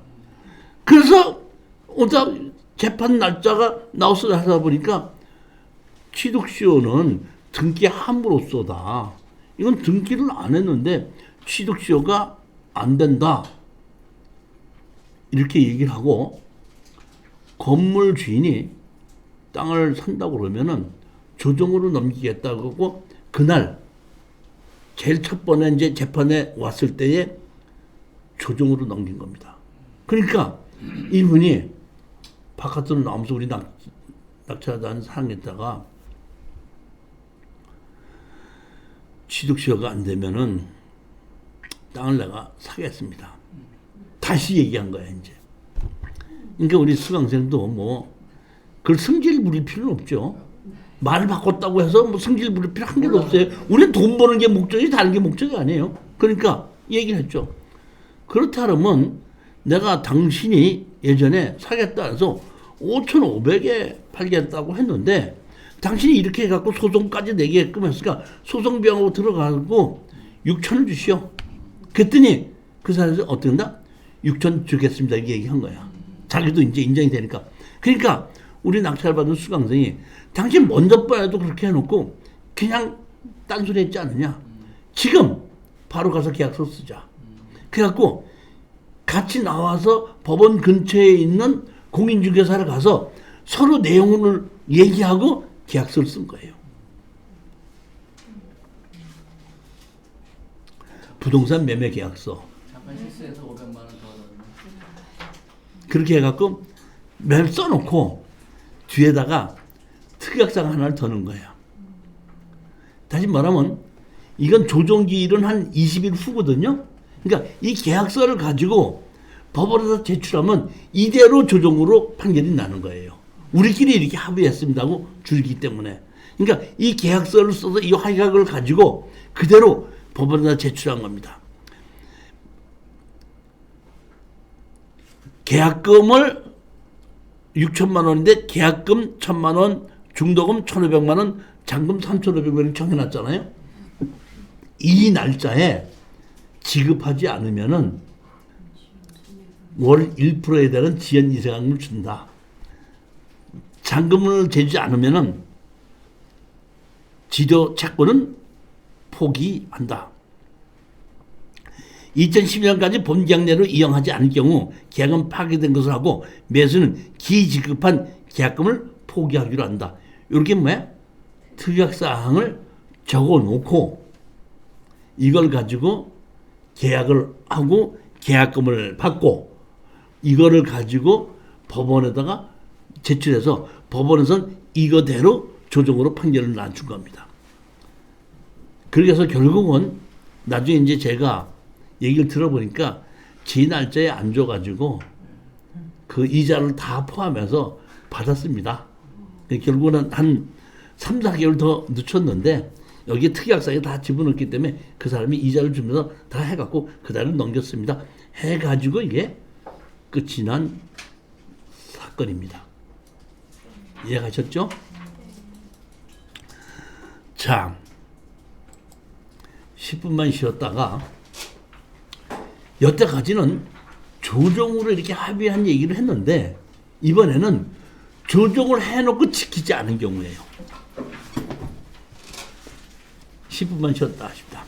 그래서 오다 재판 날짜가 나와서 하다 보니까 취득시효는 등기함으로써다. 이건 등기를 안 했는데 취득시효가 안 된다. 이렇게 얘기를 하고 건물 주인이 땅을 산다고 그러면은 조정으로 넘기겠다고 하고 그날 제일 첫 번에 이제 재판에 왔을 때에 조정으로 넘긴 겁니다. 그러니까 이분이 바깥으로 나오면서 우리 낙찰하다는 사람에다가 취득시효가 안 되면은 땅을 내가 사겠습니다. 다시 얘기한 거야 이제. 그러니까 우리 수강생도 뭐 그걸 승질 부릴 필요는 없죠. 말을 바꿨다고 해서 뭐 승질 부릴 필요 한 개도 없어요. 우리는 돈 버는 게 목적이지 다른 게 목적이 아니에요. 그러니까 얘기를 했죠. 그렇다 그러면 내가 당신이 예전에 사겠다 해서 5,500에 팔겠다고 했는데 당신이 이렇게 해갖고 소송까지 내게끔 했으니까 소송비용하고 들어가고 6,000을 주시오. 그랬더니 그 사람이 어떻게 한다? 6,000 주겠습니다. 이렇게 얘기한 거야. 자기도 이제 인정이 되니까. 그러니까 우리 낙찰받은 수강생이 당신 먼저 봐야도 그렇게 해놓고 그냥 딴소리 했지 않느냐. 지금 바로 가서 계약서 쓰자. 그래갖고 같이 나와서 법원 근처에 있는 공인중개사를 가서 서로 내용을 얘기하고 계약서를 쓴 거예요. 부동산 매매 계약서. 잠깐 실수해서 500만 원 더 넣었네. 그렇게 해갖고 써놓고 뒤에다가 특약상 하나를 더 넣은 거야. 다시 말하면 이건 조정기일은 한 20일 후거든요. 그러니까 이 계약서를 가지고 법원에서 제출하면 이대로 조정으로 판결이 나는 거예요. 우리끼리 이렇게 합의했습니다고 줄기 때문에. 그러니까 이 계약서를 써서 이 확약을 가지고 그대로 법원에다 제출한 겁니다. 계약금을 6천만 원인데 계약금 1,000만 원, 중도금 1,500만 원, 잔금 3,500원을 정해놨잖아요. 이 날짜에 지급하지 않으면은 월 1%에 대한 지연 이상을 준다. 잔금을 재지 않으면은 지도 채권은 포기한다. 2012년까지 본계약내로 이용하지 않을 경우 계약은 파기된 것을 하고 매수는 기지급한 계약금을 포기하기로 한다. 이렇게 뭐야? 특약사항을 적어놓고 이걸 가지고 계약을 하고 계약금을 받고 이거를 가지고 법원에다가 제출해서 법원에서는 이거대로 조정으로 판결을 낮춘 겁니다. 그래서 결국은 나중에 이제 제가 얘기를 들어보니까 지 날짜에 안 줘가지고 그 이자를 다 포함해서 받았습니다. 결국은 한 3, 4개월 더 늦췄는데 여기에 특약사에 다 집어넣기 때문에 그 사람이 이자를 주면서 다 해갖고 그 달을 넘겼습니다. 해가지고 이게 끝이 난 사건입니다. 이해가셨죠? 자, 10분만 쉬었다가 여태까지는 조정으로 이렇게 합의한 얘기를 했는데 이번에는 조정을 해놓고 지키지 않은 경우예요. 10분만 쉬었다 하십니다.